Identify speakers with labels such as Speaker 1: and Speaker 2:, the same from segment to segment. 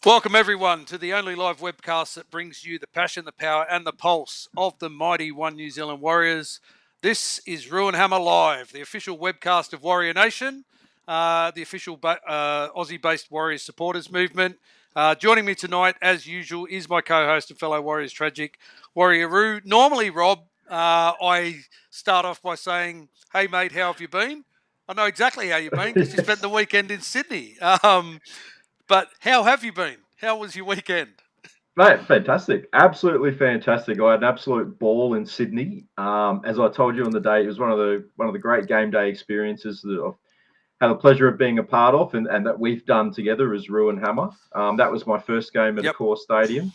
Speaker 1: Welcome everyone to the only live webcast that brings you the passion, the power and the pulse of the mighty One New Zealand Warriors. This is Ruin Hammer Live, the official webcast of Warrior Nation, the official Aussie-based Warriors supporters movement. Joining me tonight, as usual, is my co-host and fellow Warriors Tragic, Warrior Roo. Normally, Rob, I start off by saying, hey mate, how have you been? I know exactly how you've been because you spent the weekend in Sydney. But how have you been? How was your weekend?
Speaker 2: Mate, fantastic. Absolutely fantastic. I had an absolute ball in Sydney. As I told you on the day, it was one of the great game day experiences that I've had the pleasure of being a part of and that we've done together as Ruin Hammer. That was my first game at a core stadium.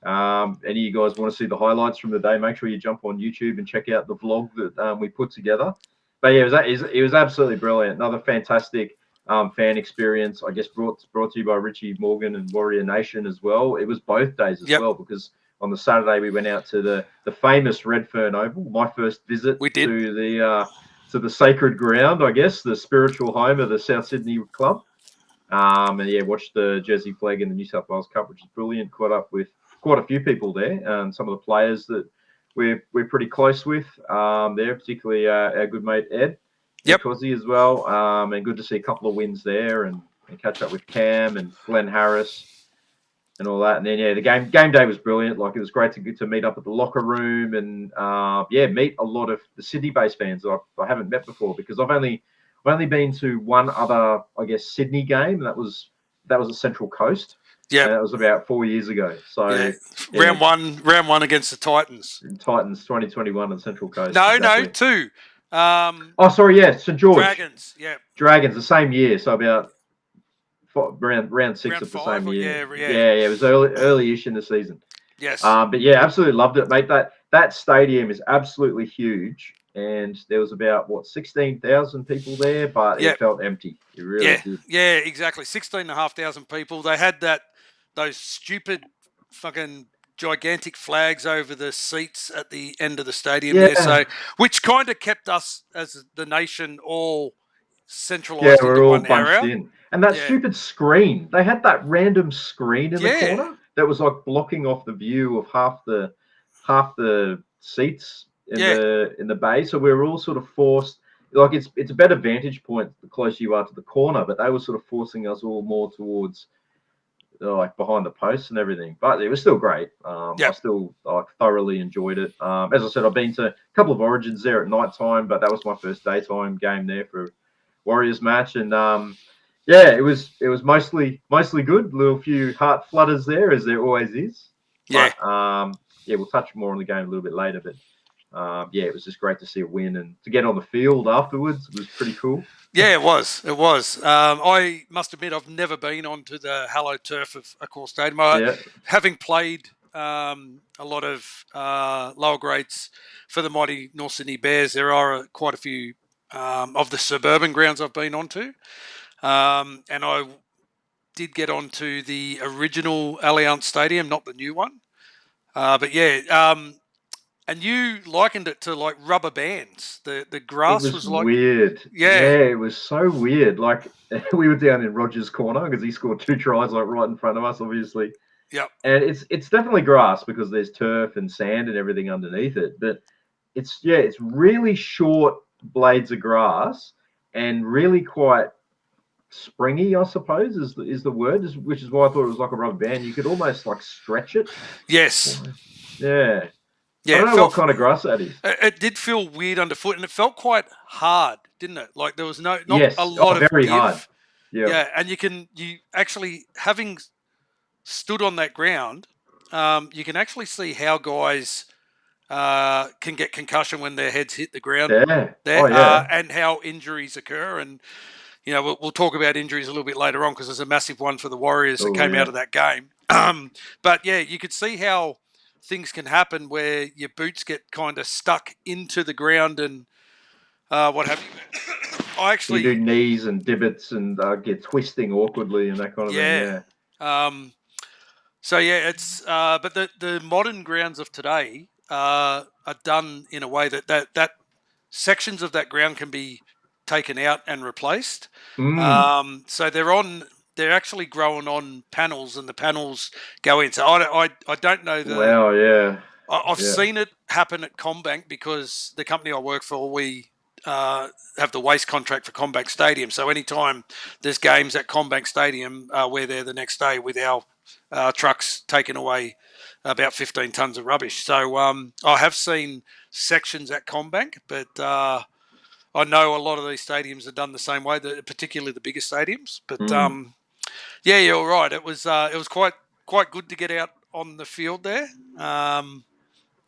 Speaker 2: Any of you guys want to see the highlights from the day, make sure you jump on YouTube and check out the vlog that we put together. But yeah, it was absolutely brilliant. Another fantastic fan experience, I guess, brought to you by Richie Morgan and Warrior Nation as well. It was both days as well, because on the Saturday we went out to the famous Redfern Oval, my first visit to the sacred ground, I guess, the spiritual home of the South Sydney club. And yeah, watched the Jersey Flag in the New South Wales Cup, which is brilliant. Caught up with quite a few people there, some of the players that we're pretty close with there, particularly our good mate Ed. Cozzy as well, and good to see a couple of wins there and catch up with Cam and Glenn Harris and all that. And then yeah, the game day was brilliant. Like, it was great to meet up at the locker room and meet a lot of the Sydney-based fans that I haven't met before, because I've only been to one other, I guess, Sydney game, and that was the Central Coast. Yeah, that was about 4 years ago. So
Speaker 1: round one against the Titans.
Speaker 2: Titans 2021 on Central Coast.
Speaker 1: No, two.
Speaker 2: St George.
Speaker 1: Dragons,
Speaker 2: Dragons, the same year. So about round six of the same year. Yeah, it was early-ish in the season.
Speaker 1: Yes.
Speaker 2: But yeah, absolutely loved it, mate. That stadium is absolutely huge, and there was about 16,000 people there, but it felt empty. It really did.
Speaker 1: Yeah, exactly. 16,500 people. They had those stupid fucking gigantic flags over the seats at the end of the stadium there, so which kind of kept us as the nation all centralized into one area.
Speaker 2: In. And that stupid screen, they had that random screen in the corner that was like blocking off the view of half the seats in the bay. So we were all sort of forced, like, it's a better vantage point the closer you are to the corner, but they were sort of forcing us all more towards like behind the posts and everything. But it was still great. I still thoroughly enjoyed it. As I said, I've been to a couple of Origins there at night time, but that was my first daytime game there for Warriors match, and it was mostly good. A little few heart flutters there, as there always is. But, we'll touch more on the game a little bit later. But it was just great to see a win, and to get on the field afterwards was pretty cool.
Speaker 1: Yeah, it was. It was. I must admit, I've never been onto the hallowed turf of a core stadium. Having played a lot of lower grades for the mighty North Sydney Bears, there are quite a few of the suburban grounds I've been onto. And I did get onto the original Allianz Stadium, not the new one. And you likened it to like rubber bands. The grass was like
Speaker 2: weird. Yeah, it was so weird. Like, we were down in Rogers' corner because he scored 2 tries like right in front of us, obviously.
Speaker 1: Yep.
Speaker 2: And it's definitely grass because there's turf and sand and everything underneath it. But it's really short blades of grass and really quite springy, I suppose is the word, which is why I thought it was like a rubber band. You could almost like stretch it.
Speaker 1: Yes.
Speaker 2: Yeah. I don't know what kind of grass that is.
Speaker 1: It did feel weird underfoot, and it felt quite hard, didn't it? Like there was not a lot of
Speaker 2: very
Speaker 1: give.
Speaker 2: Hard.
Speaker 1: Yeah, and you actually, having stood on that ground, you can actually see how guys can get concussion when their heads hit the ground. And how injuries occur. And we'll talk about injuries a little bit later on because there's a massive one for the Warriors that came out of that game. But yeah, you could see how things can happen where your boots get kind of stuck into the ground and what have you.
Speaker 2: You do knees and divots and get twisting awkwardly and that kind of thing.
Speaker 1: Yeah. It's but the modern grounds of today are done in a way that sections of that ground can be taken out and replaced. So they're they're actually growing on panels, and the panels go in. So I don't know
Speaker 2: Wow, yeah.
Speaker 1: I've seen it happen at CommBank because the company I work for, we have the waste contract for CommBank Stadium. So anytime there's games at CommBank Stadium, we're there the next day with our trucks taking away about 15 tonnes of rubbish. So I have seen sections at CommBank, but I know a lot of these stadiums are done the same way, particularly the bigger stadiums. But yeah, you're right. It was quite good to get out on the field there.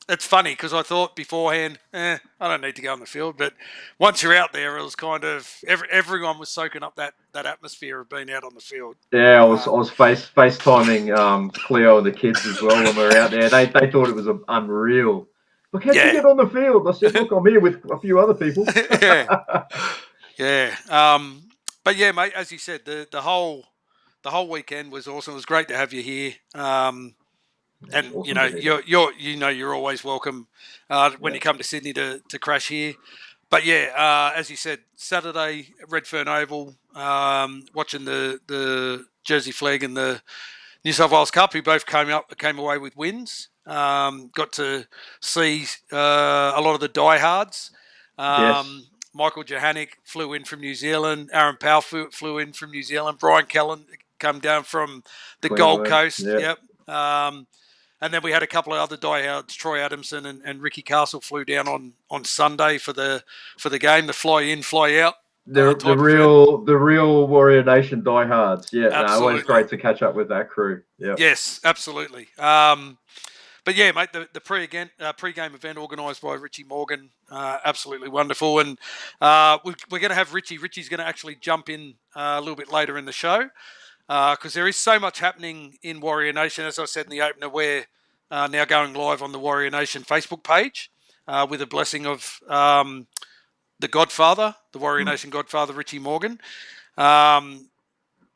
Speaker 1: It's funny because I thought beforehand, I don't need to go on the field. But once you're out there, it was kind of everyone was soaking up that atmosphere of being out on the field.
Speaker 2: Yeah, I was FaceTiming Cleo and the kids as well when we were out there. They thought it was unreal. Look, how'd you get on the field? I said, look, I'm here with a few other people.
Speaker 1: Yeah. But yeah, mate, as you said, the whole weekend was awesome. It was great to have you here. And
Speaker 2: awesome
Speaker 1: you're always welcome when you come to Sydney to crash here. But yeah, as you said, Saturday Redfern Oval, watching the Jersey Flag and the New South Wales Cup, who both came away with wins. Got to see a lot of the diehards.
Speaker 2: Yes.
Speaker 1: Michael Johannick flew in from New Zealand. Aaron Powell flew in from New Zealand. Brian Kellen come down from the Gold Coast. Yep. And then we had a couple of other diehards. Troy Adamson and Ricky Castle flew down on Sunday for the game, the fly in, fly out.
Speaker 2: The real Warrior Nation diehards. Yeah, no, always great to catch up with that crew. Yeah.
Speaker 1: Yes, absolutely. But yeah, mate, the pre-game event organised by Richie Morgan, absolutely wonderful. And we're going to have Richie. Richie's going to actually jump in a little bit later in the show because there is so much happening in Warrior Nation. As I said in the opener, we're now going live on the Warrior Nation Facebook page with the blessing of the Godfather, the Warrior Nation Godfather, Richie Morgan.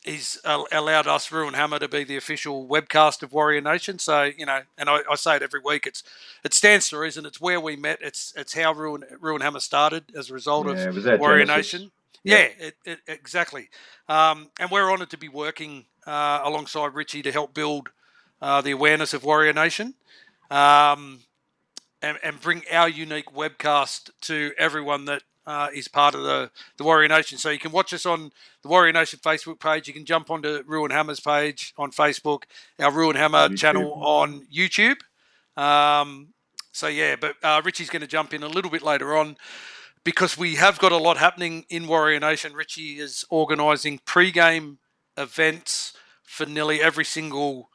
Speaker 1: He's allowed us, Ruin Hammer, to be the official webcast of Warrior Nation. So, and I say it every week, it stands to reason. It's where we met. It's how Ruin Hammer started as a result of Warrior Nation. Yeah, exactly. And we're honoured to be working alongside Richie to help build the awareness of Warrior Nation and bring our unique webcast to everyone that is part of the Warrior Nation. So you can watch us on the Warrior Nation Facebook page. You can jump onto Ruin Hammer's page on Facebook, our Ruin Hammer channel on YouTube. So yeah, but Richie's going to jump in a little bit later on because we have got a lot happening in Warrior Nation. Richie is organising pre-game events for nearly every single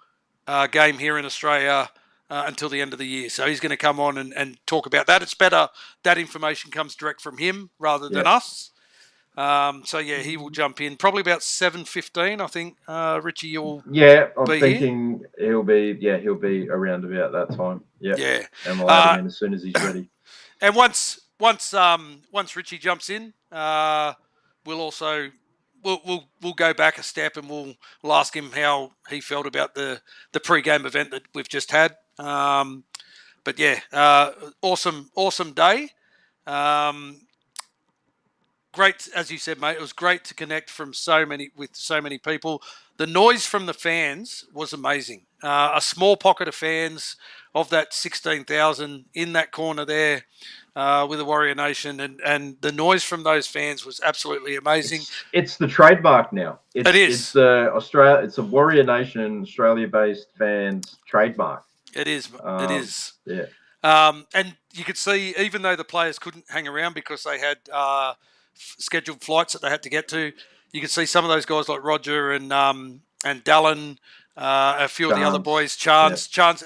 Speaker 1: game here in Australia until the end of the year. So he's going to come on and talk about that. It's better that information comes direct from him rather than us. So yeah, he will jump in probably about 7:15. I think Richie, you'll
Speaker 2: I'm
Speaker 1: be
Speaker 2: thinking he'll be around about that time.
Speaker 1: Yeah.
Speaker 2: And we'll add him in as soon as he's ready.
Speaker 1: And once Richie jumps in, we'll go back a step and we'll ask him how he felt about the pre-game event that we've just had. But yeah, awesome day. Great, as you said, mate. It was great to connect with so many people. The noise from the fans was amazing. A small pocket of fans of that 16,000 in that corner there with the Warrior Nation, and the noise from those fans was absolutely amazing.
Speaker 2: It's the trademark now.
Speaker 1: It is.
Speaker 2: It's the Australia. It's a Warrior Nation Australia-based fans trademark.
Speaker 1: It is. It is.
Speaker 2: Yeah.
Speaker 1: And you could see, even though the players couldn't hang around because they had scheduled flights that they had to get to, you could see some of those guys like Roger and Dallin, a few of the other boys, Chance.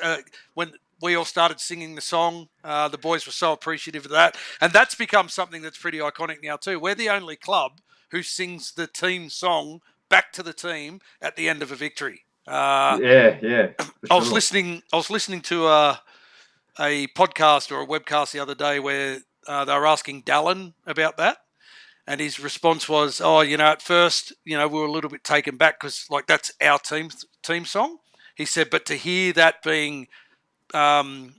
Speaker 1: When we all started singing the song, the boys were so appreciative of that. And that's become something that's pretty iconic now too. We're the only club who sings the team song back to the team at the end of a victory.
Speaker 2: I
Speaker 1: was listening to a podcast or a webcast the other day where they were asking Dallin about that. And his response was, at first, we were a little bit taken back because, that's our team song. He said, but to hear that being sung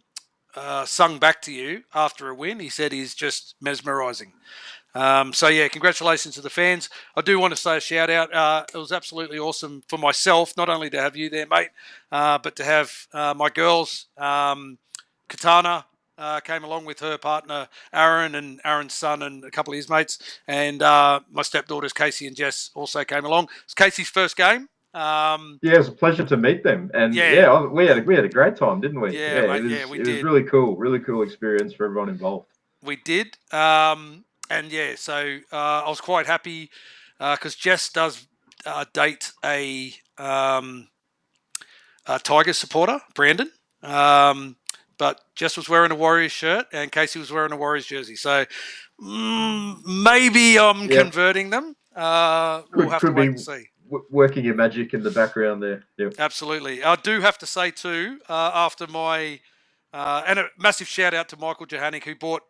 Speaker 1: back to you after a win, he said, is just mesmerising. So, yeah, congratulations to the fans. I do want to say a shout out. It was absolutely awesome for myself, not only to have you there, mate, but to have my girls, Katana, came along with her partner, Aaron, and Aaron's son and a couple of his mates. And my stepdaughters, Casey and Jess, also came along. It's Casey's first game.
Speaker 2: Yeah, it was a pleasure to meet them, and we had a great time, didn't we?
Speaker 1: Yeah, mate,
Speaker 2: it was really cool experience for everyone involved.
Speaker 1: We did, and so I was quite happy because Jess does date a Tigers supporter, Brandon. But Jess was wearing a Warriors shirt and Casey was wearing a Warriors jersey. So maybe I'm converting them. We'll have to wait and see.
Speaker 2: Working your magic in the background there. Yep.
Speaker 1: Absolutely. I do have to say too, after my and a massive shout out to Michael Johannick who bought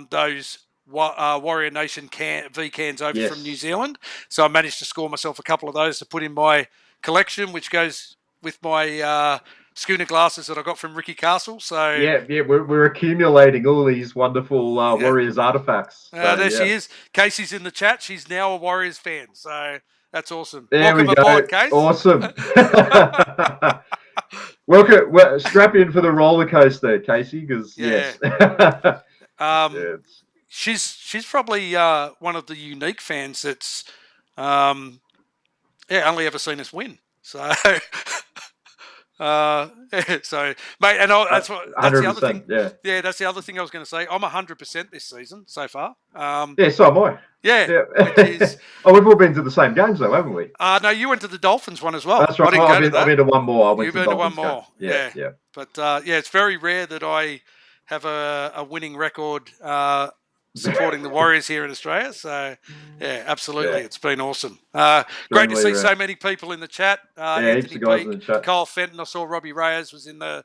Speaker 1: those Warrior Nation V cans over from New Zealand. So I managed to score myself a couple of those to put in my collection, which goes with my schooner glasses that I got from Ricky Castle. So
Speaker 2: we're accumulating all these wonderful Warriors artifacts. So,
Speaker 1: there she is. Casey's in the chat. She's now a Warriors fan. So that's awesome.
Speaker 2: There
Speaker 1: Welcome aboard, Case.
Speaker 2: Awesome. Welcome. Strap in for the roller coaster, Casey, because
Speaker 1: she's probably one of the unique fans that's only ever seen us win. So so mate, and that's the other thing. That's the other thing I was going to say. I'm 100% this season so far.
Speaker 2: So am I.
Speaker 1: Which is,
Speaker 2: we've all been to the same games though, haven't we?
Speaker 1: No, you went to the Dolphins one as well.
Speaker 2: That's right. I've been to one more.
Speaker 1: You've been to one more. Yeah. But it's very rare that I have a winning record supporting the Warriors here in Australia. So, absolutely. It's been awesome. Great to see so many people in the chat. Anthony
Speaker 2: Peake, in the chat.
Speaker 1: Kyle Fenton. I saw Robbie Reyes was in the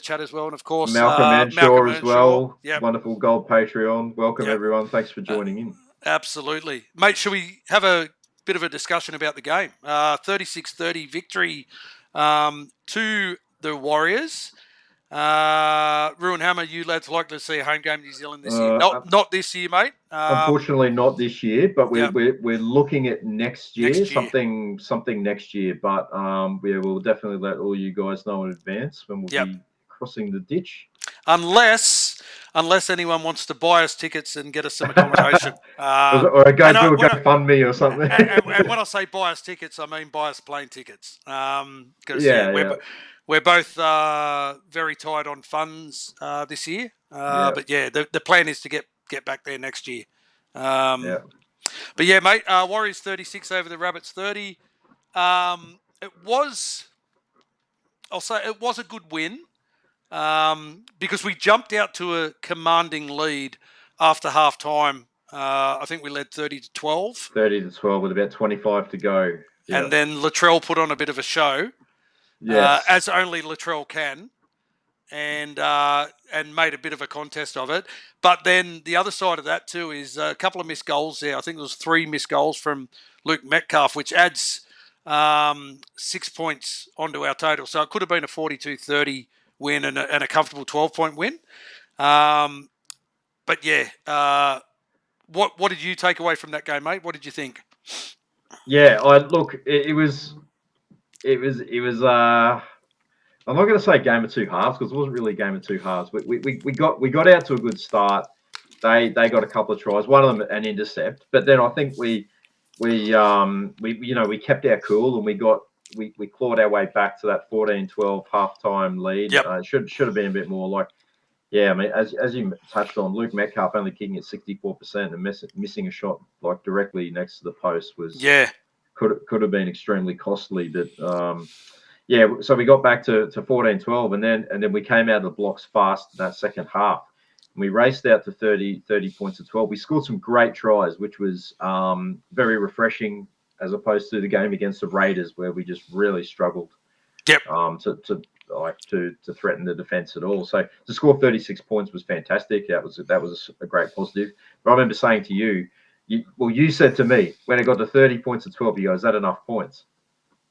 Speaker 1: chat as well. And, of course,
Speaker 2: Malcolm Earnshaw as well.
Speaker 1: Yep.
Speaker 2: Wonderful Gold Patreon. Welcome, everyone. Thanks for joining in.
Speaker 1: Absolutely. Mate, should we have a bit of a discussion about the game? 36-30 victory to the Warriors. Ruin Hammer, you lads like to see a home game in New Zealand this year. Not this year, mate.
Speaker 2: Unfortunately, not this year, but we're looking at next year. Something next year. But we'll definitely let all you guys know in advance when we'll be crossing the ditch. Unless anyone wants to buy us tickets and get us some accommodation. or do a GoFundMe or something.
Speaker 1: and when I say buy us tickets, I mean buy us plane tickets. Because we're both very tight on funds this year. But the plan is to get back there next year. But yeah, mate, Warriors 36 over the Rabbits 30. It was a good win. Because we jumped out to a commanding lead after half time. I think we led 30-12.
Speaker 2: 30-12 with about 25 to go.
Speaker 1: Yeah. And then Latrell put on a bit of a show, as only Latrell can, and made a bit of a contest of it. But then the other side of that too is a couple of missed goals there. I think there was 3 missed goals from Luke Metcalf, which adds 6 points onto our total. So it could have been a 42-30 win and a comfortable 12-point win. But what did you take away from that game, mate? What did you think?
Speaker 2: Yeah, it was I'm not going to say game of two halves because it wasn't really a game of two halves. We got out to a good start. They got a couple of tries, one of them an intercept, but then I think we kept our cool and we clawed our way back to that 14-12 halftime lead. Yep. Should have been a bit more as you touched on, Luke Metcalf only kicking at 64% and missing a shot directly next to the post was could have been extremely costly. But so we got back to 14-12 and then we came out of the blocks fast in that second half. And we raced out to 30 points to 12. We scored some great tries, which was very refreshing, as opposed to the game against the Raiders where we just really struggled to threaten the defense at all. So to score 36 points was fantastic. That was a great positive. But I remember saying to you said to me when it got to 30 points to 12, you go, is that enough points?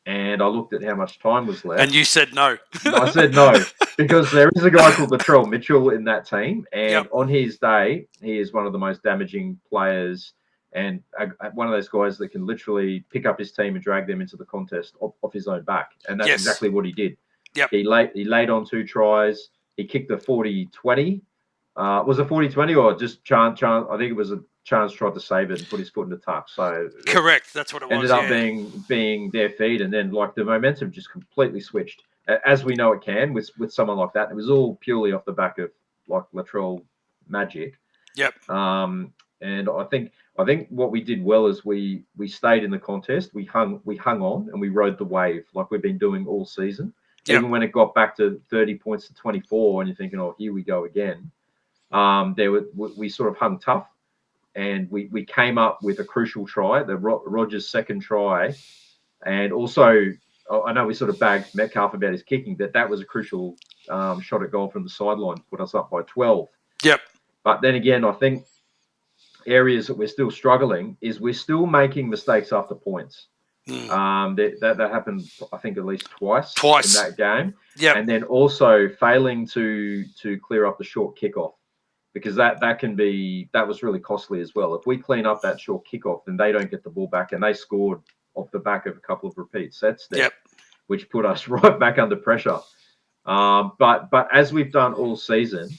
Speaker 2: And I looked at how much time was left.
Speaker 1: And you said no.
Speaker 2: I said no. because there is a guy called Latrell Mitchell in that team, and
Speaker 1: Yep.
Speaker 2: on his day, he is one of the most damaging players and one of those guys that can literally pick up his team and drag them into the contest off his own back, and that's
Speaker 1: Yes.
Speaker 2: exactly what he did.
Speaker 1: Yep.
Speaker 2: He laid on 2 tries. He kicked a 40-20. Was it 40-20 or just Chance? I think it was a Chance tried to save it and put his foot in the tuck. So
Speaker 1: correct, that's what it was.
Speaker 2: Ended up being their feed, and then like the momentum just completely switched, as we know it can with someone like that. It was all purely off the back of like Latrell magic.
Speaker 1: Yep.
Speaker 2: And I think what we did well is we stayed in the contest. We hung on and we rode the wave like we've been doing all season. Yep. Even when it got back to 30 points to 24, and you're thinking, oh, here we go again. We sort of hung tough, and we came up with a crucial try, the Rogers' second try, and also I know we sort of bagged Metcalf about his kicking, but that was a crucial shot at goal from the sideline to put us up by 12.
Speaker 1: Yep.
Speaker 2: But then again, I think areas that we're still struggling is we're still making mistakes after points. That happened, I think, at least twice in that game.
Speaker 1: Yep.
Speaker 2: And then also failing to clear up the short kickoff, because that was really costly as well. If we clean up that short kickoff, then they don't get the ball back, and they scored off the back of a couple of repeat sets there, which put us right back under pressure. But as we've done all season,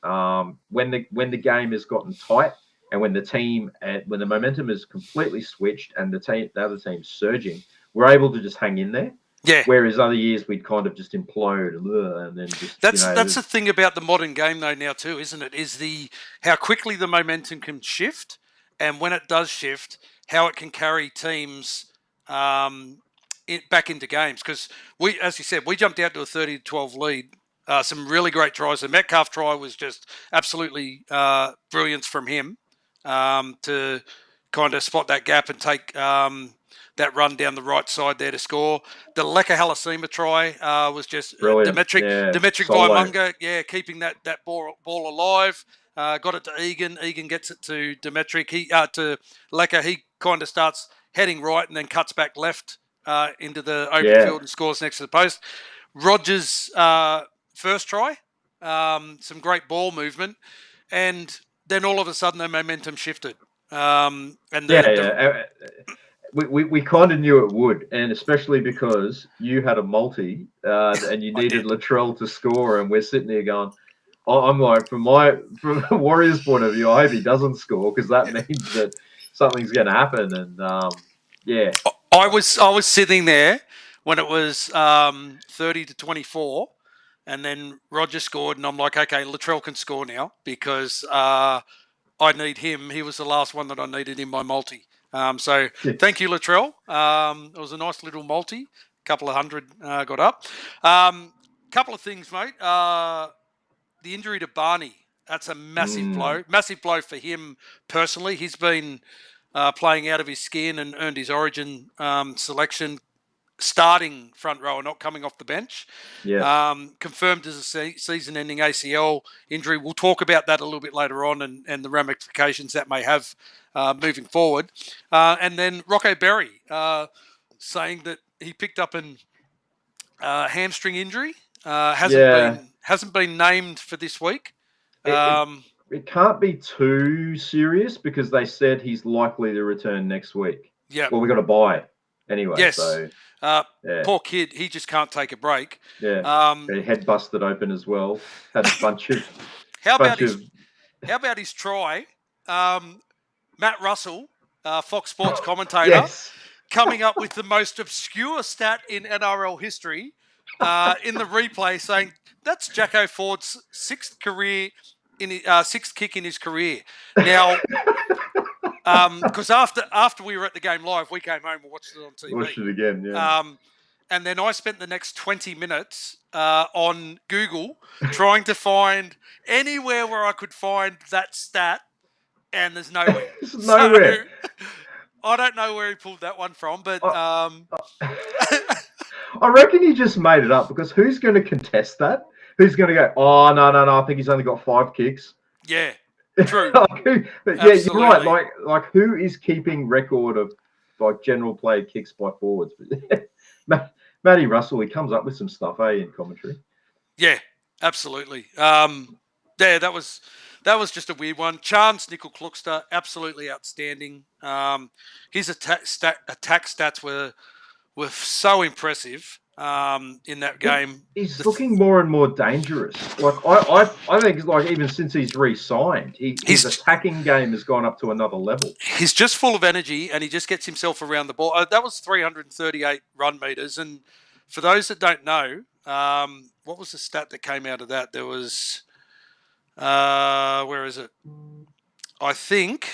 Speaker 2: when the game has gotten tight, and when the momentum is completely switched and the other team's surging, we're able to just hang in there.
Speaker 1: Yeah.
Speaker 2: Whereas other years we'd kind of just implode and then just.
Speaker 1: That's the thing about the modern game though now too, isn't it? Is how quickly the momentum can shift, and when it does shift, how it can carry teams back into games. Because as you said, we jumped out to a 30-12 lead. Some really great tries. The Metcalf try was just absolutely brilliance from him to kind of spot that gap and take that run down the right side there to score. The Leka Halasima try was just Dimitri Vaimunga, keeping that ball alive. Got it to Egan. Egan gets it to Dimitri. To Leka. He kind of starts heading right and then cuts back left into the open field and scores next to the post. Rogers' first try, some great ball movement, and then all of a sudden the momentum shifted.
Speaker 2: We kind of knew it would, and especially because you had a multi and you needed Latrell to score, and we're sitting there going, I'm like, from the Warriors' point of view, I hope he doesn't score, because that means that something's going to happen. And
Speaker 1: I was sitting there when it was 30-24, and then Roger scored, and I'm like, okay, Latrell can score now, because I need him. He was the last one that I needed in my multi. So thank you, Latrell. It was a nice little multi. A couple of hundred got up. Couple of things, mate. The injury to Barney, that's a massive blow. Massive blow for him personally. He's been playing out of his skin and earned his Origin selection, starting front row and not coming off the bench. Confirmed as a season-ending ACL injury. We'll talk about that a little bit later on and the ramifications that may have moving forward. And then Rocco Berry saying that he picked up an hamstring injury. Hasn't been named for this week.
Speaker 2: It can't be too serious, because they said he's likely to return next week.
Speaker 1: Yeah.
Speaker 2: Well, we got to buy anyway.
Speaker 1: Yes.
Speaker 2: So,
Speaker 1: poor kid, he just can't take a break.
Speaker 2: Yeah. Head busted open as well. Had a bunch of.
Speaker 1: How about his try? Matt Russell, Fox Sports commentator, coming up with the most obscure stat in NRL history in the replay, saying that's Jacko Ford's sixth kick in his career. Now, because after we were at the game live, we came home and watched it on TV.
Speaker 2: Watched it again, yeah.
Speaker 1: And then I spent the next 20 minutes on Google trying to find anywhere where I could find that stat, and there's nowhere.
Speaker 2: There's nowhere.
Speaker 1: I don't know where he pulled that one from, but
Speaker 2: I reckon he just made it up, because who's going to contest that? Who's going to go, oh, no, I think he's only got 5 kicks.
Speaker 1: Yeah, true.
Speaker 2: You're right. Like who is keeping record of like general play kicks by forwards? Matty Russell, he comes up with some stuff, in commentary.
Speaker 1: Yeah. Absolutely. That was just a weird one. Chance Nickel Kluckster, absolutely outstanding. His attack stats were so impressive in that game.
Speaker 2: He's looking more and more dangerous. Like I think like even since he's re-signed, his
Speaker 1: He's
Speaker 2: attacking game has gone up to another level.
Speaker 1: he's just full of energy, and he just gets himself around the ball. That was 338 run meters, and for those that don't know, what was the stat that came out of that? There was, where is it? I think,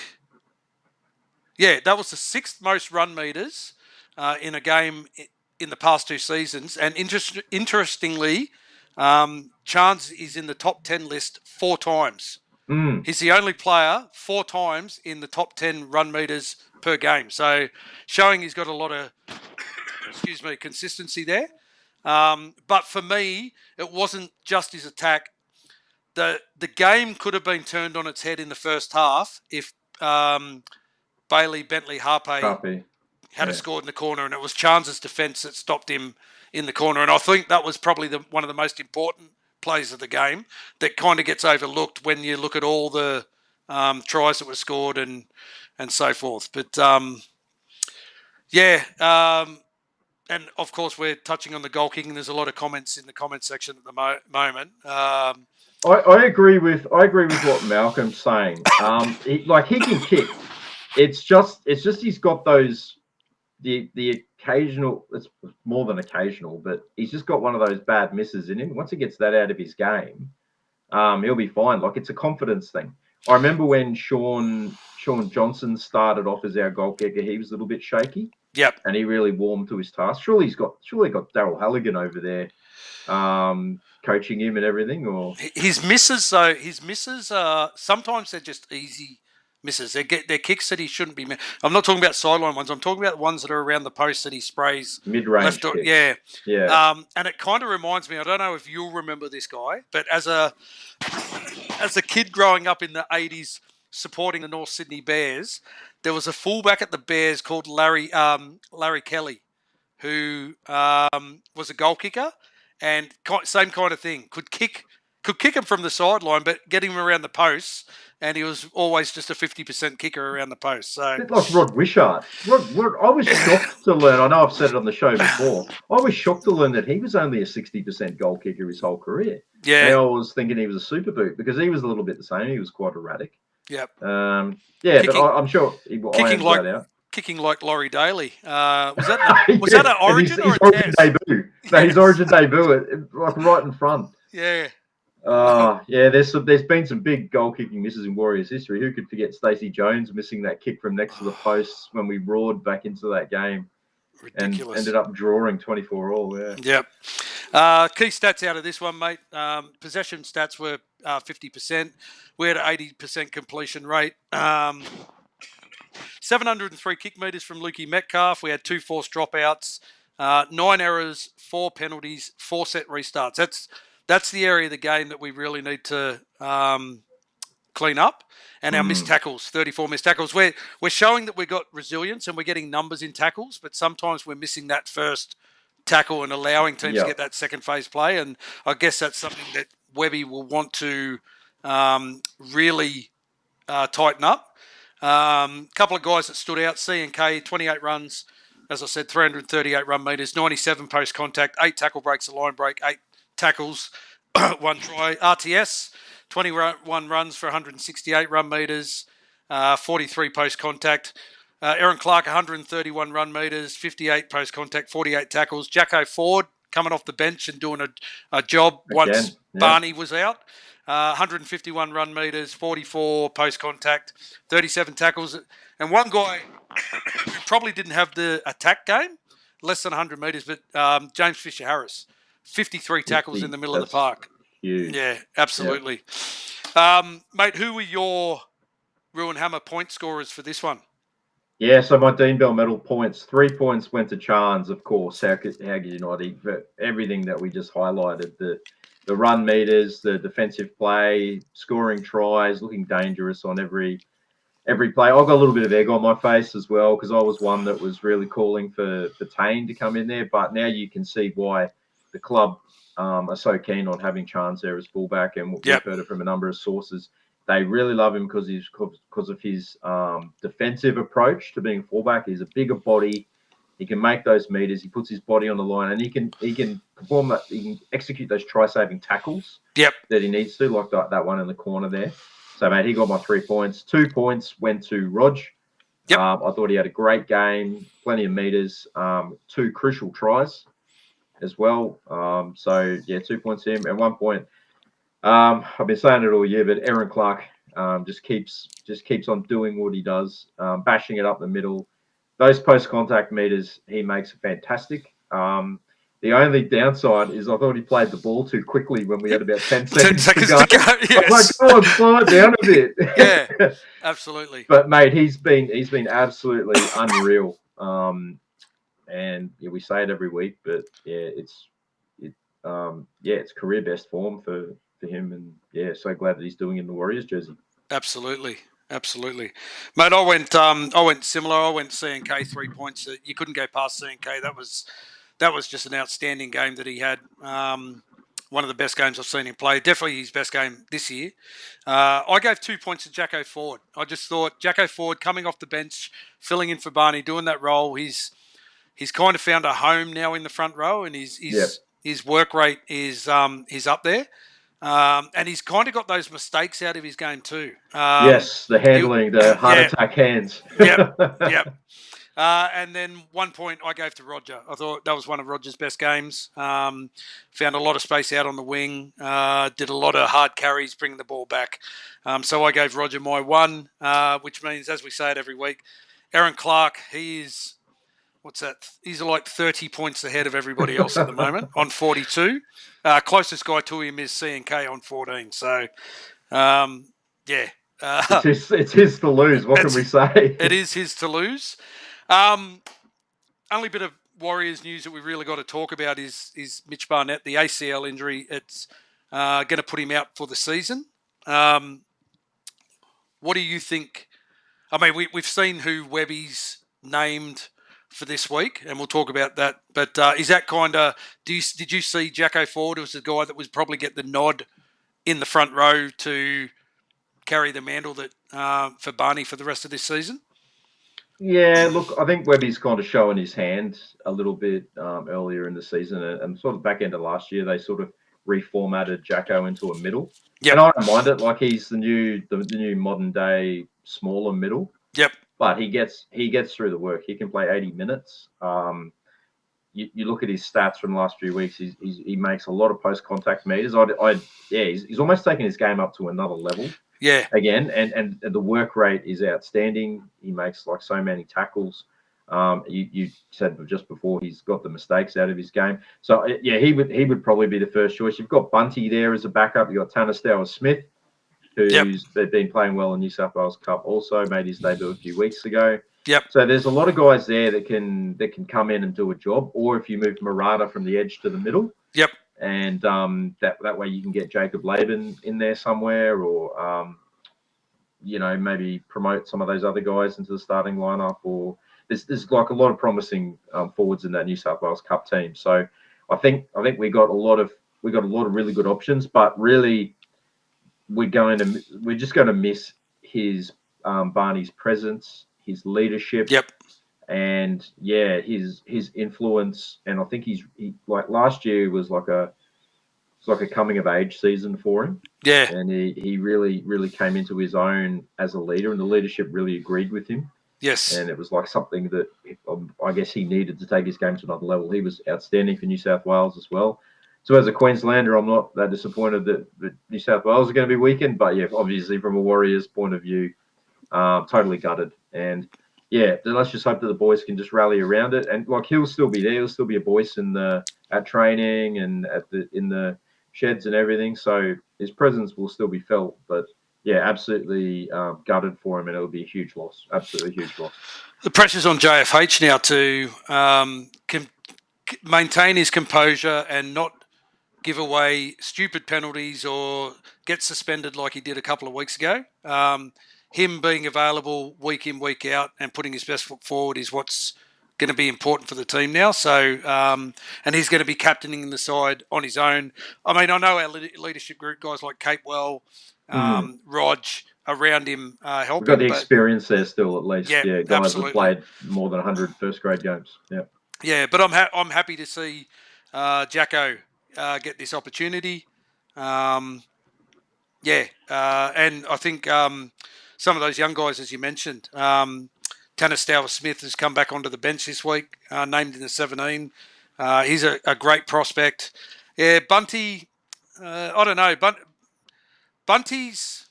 Speaker 1: yeah, that was the sixth most run meters in a game in the past 2 seasons. And interestingly, Chance is in the top 10 list 4 times. He's the only player 4 times in the top 10 run meters per game. So showing he's got a lot of, consistency there. But for me, it wasn't just his attack. The game could have been turned on its head in the first half if Bailey Bentley Harpe had scored in the corner, and it was Chance's defence that stopped him in the corner. And I think that was probably one of the most important plays of the game that kind of gets overlooked when you look at all the tries that were scored and so forth. But and of course we're touching on the goal kicking. There's a lot of comments in the comment section at the moment.
Speaker 2: I agree with what Malcolm's saying. He can kick. It's just he's got those the occasional. It's more than occasional, but he's just got one of those bad misses in him. Once he gets that out of his game, he'll be fine. Like it's a confidence thing. I remember when Sean Johnson started off as our goal kicker, he was a little bit shaky.
Speaker 1: Yep.
Speaker 2: And he really warmed to his task. Surely he got Daryl Halligan over there coaching him and everything, or
Speaker 1: his misses though. His misses sometimes they're just easy misses. They're kicks that he shouldn't be. I'm not talking about sideline ones. I'm talking about the ones that are around the post that he sprays
Speaker 2: mid-range kicks.
Speaker 1: Yeah. And it kind of reminds me. I don't know if you'll remember this guy, but as a kid growing up in the 80s, supporting the North Sydney Bears, there was a fullback at the Bears called Larry Kelly, who was a goal kicker. And same kind of thing. Could kick him from the sideline, but get him around the posts, and he was always just a 50% kicker around the post. So,
Speaker 2: a bit like Rod Wishart. I was shocked to learn. I know I've said it on the show before. I was shocked to learn that he was only a 60% goal kicker his whole career.
Speaker 1: Yeah,
Speaker 2: and I was thinking he was a super boot because he was a little bit the same. He was quite erratic.
Speaker 1: Yep.
Speaker 2: But I'm sure he irons that out.
Speaker 1: Kicking like Laurie Daly. Was that an Origin or
Speaker 2: his
Speaker 1: a
Speaker 2: Origin
Speaker 1: test?
Speaker 2: debut? No, his Origin debut, like right in front.
Speaker 1: Yeah.
Speaker 2: There's been some big goal kicking misses in Warriors history. Who could forget Stacey Jones missing that kick from next to the posts when we roared back into that game?
Speaker 1: Ridiculous.
Speaker 2: And ended up drawing 24-all. Yeah.
Speaker 1: Yep. Key stats out of this one, mate. Possession stats were 50%. We had an 80% completion rate. 703 kick meters from Lukey Metcalf. We had 2 forced dropouts, 9 errors, 4 penalties, 4 set restarts. That's the area of the game that we really need to clean up. And our missed tackles, 34 missed tackles. We're showing that we've got resilience and we're getting numbers in tackles, but sometimes we're missing that first tackle and allowing teams to get that second phase play. And I guess that's something that Webby will want to really tighten up. Couple of guys that stood out, C&K, 28 runs, as I said, 338 run meters, 97 post contact, 8 tackle breaks, a line break, 8 tackles, 1 try. RTS, 21 runs for 168 run meters, 43 post contact. Aaron Clark, 131 run meters, 58 post contact, 48 tackles. Jacko Ford coming off the bench and doing a job once Barney was out. 151 run meters, 44 post contact, 37 tackles, and one guy who probably didn't have the attack game, less than 100 meters, but James Fisher Harris, 53 tackles in the middle of the park.
Speaker 2: Huge.
Speaker 1: Yeah, absolutely. Mate, who were your Ruin Hammer point scorers for this one?
Speaker 2: Yeah, so my Dean Bell medal points, 3 points went to Chance, of course. How could you not? For everything that we just highlighted, the run meters, the defensive play, scoring tries, looking dangerous on every play. I got a little bit of egg on my face as well because I was one that was really calling for Tane to come in there. But now you can see why the club are so keen on having Chance there as fullback, and we've heard it from a number of sources. They really love him because of his defensive approach to being a fullback. He's a bigger body. He can make those meters. He puts his body on the line, and he can perform that. He can execute those try-saving tackles. That he needs to, like that one in the corner there. So, mate, he got my 3 points. 2 points went to Rog. I thought he had a great game, plenty of meters, 2 crucial tries as well. 2 points to him, and 1 point. I've been saying it all year, but Aaron Clark just keeps on doing what he does, bashing it up the middle. Those post-contact meters, he makes fantastic. The only downside is I thought he played the ball too quickly when we had about 10 seconds to go.
Speaker 1: Yes.
Speaker 2: I'm like, come on, slow it down a bit.
Speaker 1: Yeah, absolutely.
Speaker 2: But mate, he's been absolutely unreal. And we say it every week, but it's career best form for him, and so glad that he's doing it in the Warriors jersey.
Speaker 1: Absolutely, mate. I went similar. I went CNK 3 points. You couldn't go past CNK. That was just an outstanding game that he had. One of the best games I've seen him play. Definitely his best game this year. I gave 2 points to Jacko Ford. I just thought Jacko Ford coming off the bench, filling in for Barney, doing that role. He's kind of found a home now in the front row, and his work rate is up there. And he's kind of got those mistakes out of his game too.
Speaker 2: Yes, the handling, the heart attack hands.
Speaker 1: Yep. And then 1 point I gave to Roger. I thought that was one of Roger's best games. Found a lot of space out on the wing. Did a lot of hard carries, bringing the ball back. So I gave Roger my 1, which means, as we say it every week, Aaron Clark, he's like 30 points ahead of everybody else at the moment on 42. Closest guy to him is CNK on 14. So,
Speaker 2: it's his to lose. What can we say?
Speaker 1: It is his to lose. Only bit of Warriors news that we really got to talk about is Mitch Barnett, the ACL injury. It's going to put him out for the season. What do you think? I mean, we've seen who Webby's named for this week, and we'll talk about that. But is that kind of? Did you see Jacko Ford was the guy that would probably get the nod in the front row to carry the mantle that for Barney for the rest of this season?
Speaker 2: Yeah, look, I think Webby's kind of showing his hand a little bit earlier in the season, and sort of back end of last year, they sort of reformatted Jacko into a middle. And I don't mind it. Like, he's the new modern day smaller middle. But he gets through the work. He can play 80 minutes. You look at his stats from the last few weeks. He makes a lot of post contact meters. He's almost taken his game up to another level. Again, and the work rate is outstanding. He makes like so many tackles. You said just before he's got the mistakes out of his game. So he would probably be the first choice. You've got Bunty there as a backup. You've got Tanner Stowers-Smith, who's been playing well in New South Wales Cup. Also made his debut a few weeks ago. So there's a lot of guys there that can come in and do a job. Or if you move Murata from the edge to the middle. And that way you can get Jacob Laban in there somewhere, or maybe promote some of those other guys into the starting lineup. Or there's like a lot of promising forwards in that New South Wales Cup team. So I think we got a lot of really good options, but really we're just going to miss his Barney's presence, his leadership. And his influence, and I think he like last year was like a coming of age season for him. And he really came into his own as a leader, and the leadership really agreed with him. And it was like something that I guess he needed to take his game to another level. He was outstanding for New South Wales as well. So as a Queenslander, I'm not that disappointed that New South Wales are going to be weakened, but obviously from a Warriors point of view, totally gutted. And then let's just hope that the boys can just rally around it. And like, he'll still be there. He'll still be a voice at training and in the sheds and everything. So his presence will still be felt. But absolutely gutted for him, and it'll be a huge loss. Absolutely huge loss.
Speaker 1: The pressure's on JFH now to maintain his composure and not give away stupid penalties or get suspended like he did a couple of weeks ago. Him being available week in, week out and putting his best foot forward is what's going to be important for the team now. So, and he's going to be captaining the side on his own. I mean, I know our leadership group, guys like Capewell, Rog, around him helping.
Speaker 2: We've got the experience there still, at least.
Speaker 1: Yeah,
Speaker 2: guys
Speaker 1: absolutely.
Speaker 2: have played more than 100 first-grade games. Yeah.
Speaker 1: Yeah, but I'm happy to see Jacko get this opportunity. And I think some of those young guys, as you mentioned, Tanner Stower-Smith has come back onto the bench this week, named in the 17. He's a great prospect. Yeah, Bunty, I don't know. Bunty's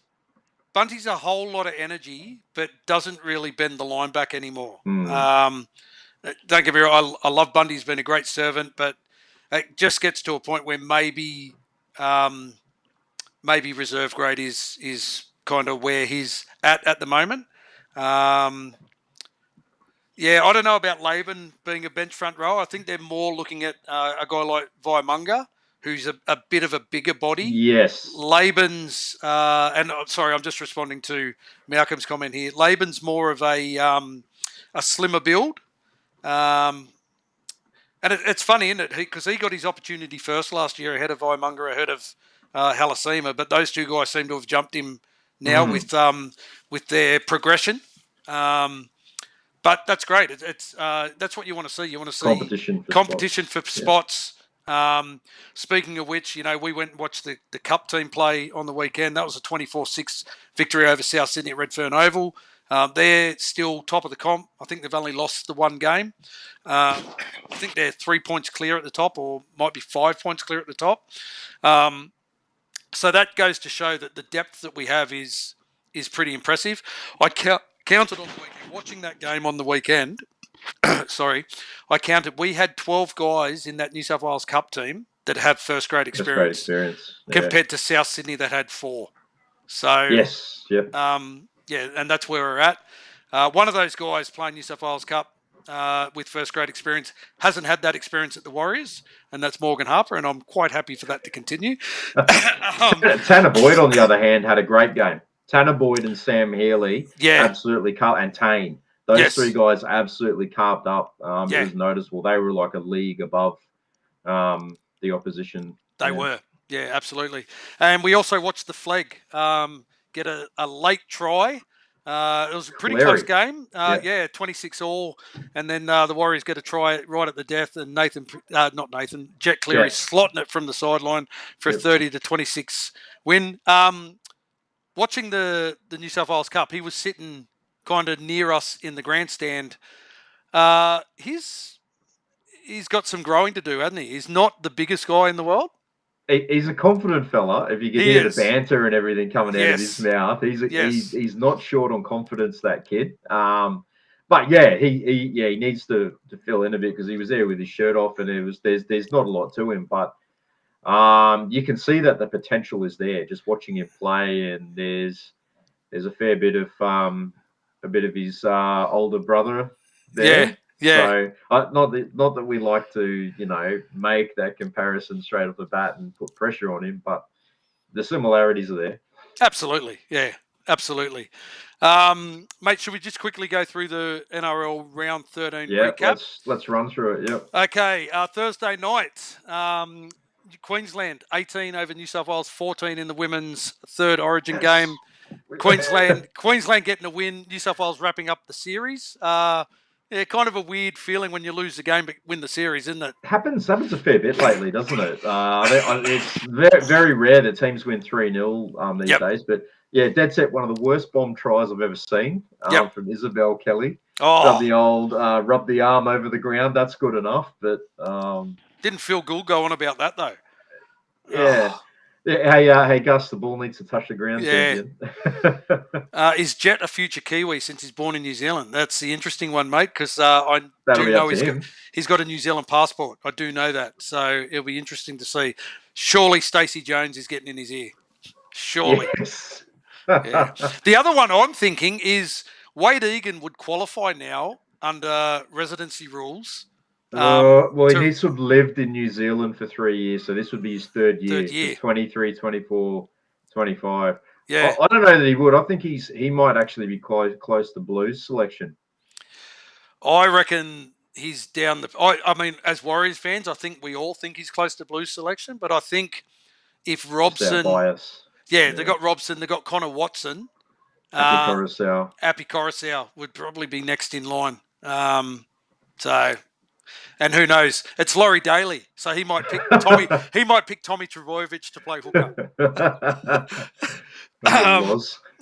Speaker 1: a whole lot of energy, but doesn't really bend the line back anymore. Don't get me wrong, I love Bunty. He's been a great servant, but it just gets to a point where maybe reserve grade is kind of where he's at the moment. Yeah, I don't know about Laban being a bench front row. I think they're more looking at a guy like Vaimunga, who's a bit of a bigger body.
Speaker 2: Yes.
Speaker 1: Laban's, sorry, I'm just responding to Malcolm's comment here. Laban's more of a slimmer build. And it's funny, isn't it? Because he got his opportunity first last year ahead of Vaimunga, ahead of Halasima, but those two guys seem to have jumped him now with their progression. But that's great. It's that's what you want to see. You want to see competition for spots. Speaking of which, we went and watched the Cup team play on the weekend. That was a 24-6 victory over South Sydney at Redfern Oval. They're still top of the comp. I think they've only lost the one game. I think they're 3 points clear at the top, or might be 5 points clear at the top. So that goes to show that the depth that we have is pretty impressive. I counted on the weekend. Watching that game on the weekend, I counted. We had 12 guys in that New South Wales Cup team that have first grade experience. Compared to South Sydney that had 4. So
Speaker 2: yes, yep.
Speaker 1: And that's where we're at. One of those guys playing New South Wales Cup with first grade experience hasn't had that experience at the Warriors, and that's Morgan Harper, and I'm quite happy for that to continue.
Speaker 2: Tanner Boyd, on the other hand, had a great game. Tanner Boyd and Sam Healy absolutely and Tane. Those 3 guys absolutely carved up. It was noticeable. They were like a league above the opposition.
Speaker 1: They were. Yeah, absolutely. And we also watched the Flegg get a late try. It was a pretty close game. 26-all. And then the Warriors get a try right at the death. And Jet Cleary slotting it from the sideline for a 30-26 win. Watching the New South Wales Cup, he was sitting kind of near us in the grandstand. He's got some growing to do, hasn't he? He's not the biggest guy in the world.
Speaker 2: He's a confident fella. If you can hear the banter and everything coming out of his mouth, he's not short on confidence, that kid. But he needs to fill in a bit, because he was there with his shirt off, and there's not a lot to him, but you can see that the potential is there just watching him play, and there's a fair bit of his older brother there. So not that we like to make that comparison straight off the bat and put pressure on him, but the similarities are there.
Speaker 1: Absolutely, absolutely. Mate, should we just quickly go through the NRL round 13 recap?
Speaker 2: Let's run through it. Yep.
Speaker 1: Okay, Thursday night. Queensland 18 over New South Wales 14 in the women's third Origin game. Queensland getting a win. New South Wales wrapping up the series. Kind of a weird feeling when you lose the game but win the series, isn't it?
Speaker 2: Happens a fair bit lately, doesn't it? It's very, very rare that teams win 3-0 these days. But dead set, one of the worst bomb tries I've ever seen from Isabel Kelly. Rub the arm over the ground. That's good enough, but
Speaker 1: didn't feel good going about that though.
Speaker 2: Yeah. Hey, Gus, the ball needs to touch the ground.
Speaker 1: Is Jet a future Kiwi since he's born in New Zealand? That's the interesting one, mate, because I do know he's got a New Zealand passport. I do know that. So it'll be interesting to see. Surely Stacey Jones is getting in his ear. Surely.
Speaker 2: Yes.
Speaker 1: The other one I'm thinking is Wade Egan would qualify now under residency rules.
Speaker 2: He needs to have lived in New Zealand for 3 years, so this would be his third year. 23, 24, 25.
Speaker 1: Yeah.
Speaker 2: I don't know that he would. I think he might actually be close to Blues selection.
Speaker 1: I reckon he's down the. I mean, as Warriors fans, I think we all think he's close to Blues selection, but I think if
Speaker 2: Just our
Speaker 1: Robson,
Speaker 2: bias.
Speaker 1: they got Robson, they got Connor Watson,
Speaker 2: Happy Coruscant.
Speaker 1: Appy Coruscant would probably be next in line. So, and who knows? It's Laurie Daly, so he might pick Tommy. He might pick Tommy Trbojevic to play hooker.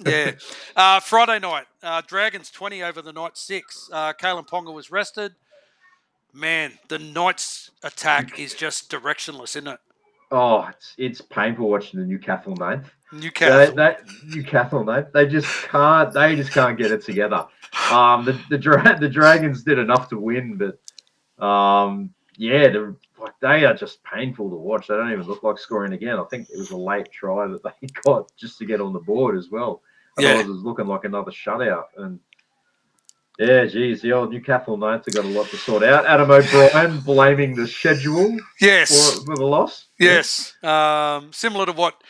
Speaker 1: Yeah. Friday night, Dragons 20 over the Knights 6. Kalen Ponga was rested. Man, the Knights attack is just directionless, isn't it?
Speaker 2: Oh, it's painful watching the Newcastle ninth.
Speaker 1: Newcastle
Speaker 2: ninth. They just can't get it together. The Dragons did enough to win, but they are just painful to watch. They don't even look like scoring again. I think it was a late try that they got just to get on the board as well. Otherwise, it was looking like another shutout. And yeah, geez, the old Newcastle Knights have got a lot to sort out. Adam O'Brien blaming the schedule for the loss.
Speaker 1: Yes. Similar to what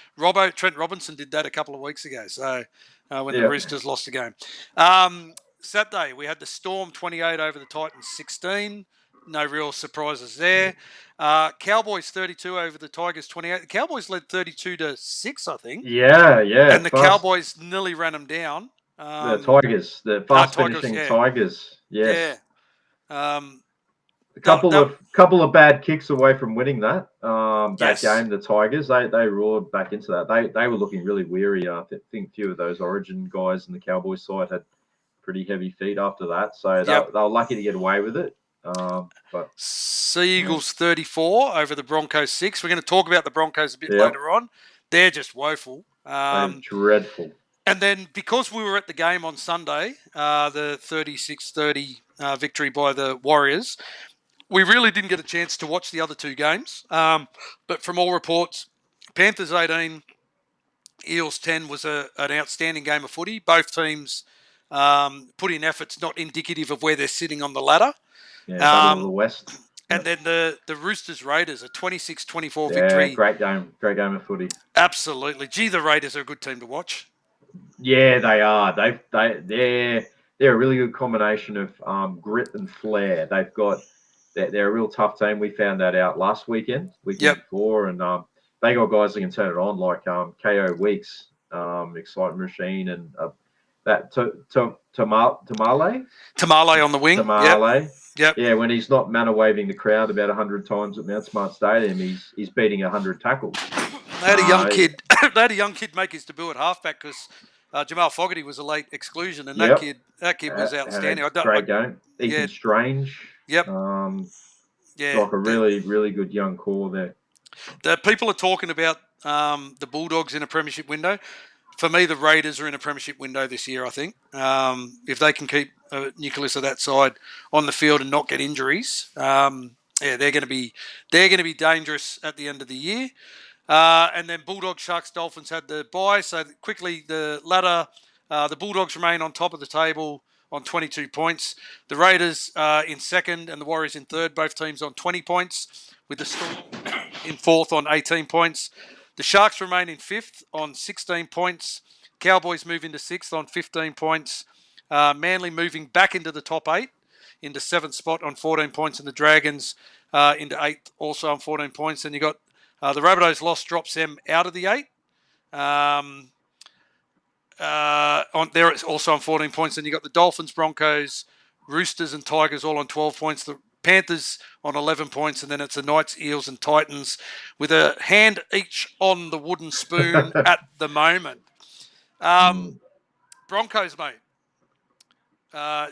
Speaker 1: Trent Robinson did that a couple of weeks ago. So when the Roosters lost the game. Saturday, we had the Storm 28 over the Titans 16. No real surprises there. Cowboys 32 over the Tigers 28. The Cowboys led 32-6, I think.
Speaker 2: Yeah.
Speaker 1: And the Cowboys nearly ran them down.
Speaker 2: The Tigers, the fast finishing Tigers. Yes.
Speaker 1: Yeah.
Speaker 2: A couple of bad kicks away from winning that game. The Tigers, they roared back into that. They were looking really weary. I think a few of those Origin guys in the Cowboys side had pretty heavy feet after that, so they were lucky to get away with it. But
Speaker 1: Sea Eagles 34 over the Broncos 6. We're going to talk about the Broncos a bit later on. They're just woeful.
Speaker 2: They're dreadful.
Speaker 1: And then because we were at the game on Sunday, the 36-30 victory by the Warriors, we really didn't get a chance to watch the other two games. But from all reports, Panthers 18, Eels 10 was an outstanding game of footy. Both teams put in efforts not indicative of where they're sitting on the ladder.
Speaker 2: Yeah, Battle of the West.
Speaker 1: And then the Roosters Raiders, a 26-24 victory.
Speaker 2: Great game of footy.
Speaker 1: Absolutely. Gee, the Raiders are a good team to watch.
Speaker 2: Yeah, they are. They're a really good combination of grit and flair. They're a real tough team. We found that out last weekend before, and they got guys that can turn it on, like KO Weeks, Excitement Machine, and that Tamale.
Speaker 1: Tamale on the wing.
Speaker 2: Tamale.
Speaker 1: Yep.
Speaker 2: Yeah, when he's not manna waving the crowd about 100 times at Mount Smart Stadium, he's beating 100 tackles.
Speaker 1: They had a young kid. They had a young kid make his debut at halfback because Jamal Fogarty was a late exclusion, and that kid was outstanding.
Speaker 2: Great game. Ethan Strange.
Speaker 1: Yep.
Speaker 2: Like a really, really good young core there.
Speaker 1: The people are talking about the Bulldogs in a premiership window. For me, the Raiders are in a premiership window this year, I think. If they can keep nucleus of that side on the field and not get injuries, they're going to be dangerous at the end of the year. And then Bulldogs, Sharks, Dolphins had the bye. So quickly, the ladder, the Bulldogs remain on top of the table on 22 points. The Raiders in second and the Warriors in third, both teams on 20 points, with the Storm in fourth on 18 points. The Sharks remain in fifth on 16 points. Cowboys move into sixth on 15 points. Manly moving back into the top eight, into seventh spot on 14 points, and the Dragons into eighth also on 14 points. And you got the Rabbitohs loss drops them out of the eight. They're also on 14 points. And you got the Dolphins, Broncos, Roosters, and Tigers all on 12 points. The Panthers on 11 points, and then it's the Knights, Eels, and Titans with a hand each on the wooden spoon at the moment. Broncos, mate,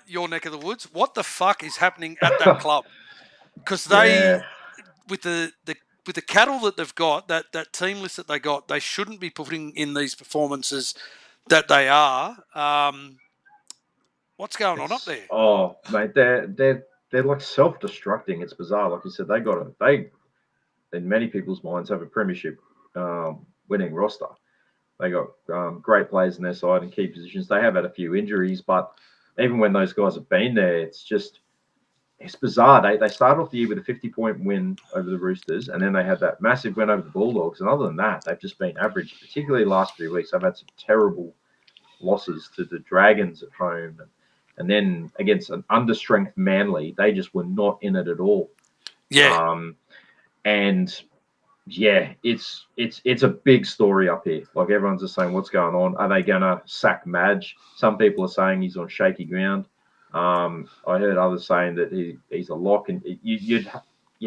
Speaker 1: your neck of the woods. What the fuck is happening at that club? Because they, with the cattle that they've got, that team list that they got, they shouldn't be putting in these performances that they are. What's going on up there?
Speaker 2: Oh, mate, they're like self-destructing. It's bizarre. Like you said, they in many people's minds have a premiership winning roster. They got great players in their side and key positions. They have had a few injuries, but even when those guys have been there, it's bizarre. They started off the year with a 50-point win over the Roosters, and then they had that massive win over the Bulldogs. And other than that, they've just been average, particularly the last few weeks. They've had some terrible losses to the Dragons at home. And And then against an understrength Manly, they just were not in it at all.
Speaker 1: Yeah.
Speaker 2: And yeah, it's a big story up here. Like everyone's just saying, what's going on? Are they gonna sack Madge? Some people are saying he's on shaky ground. I heard others saying that he's a lock, and you'd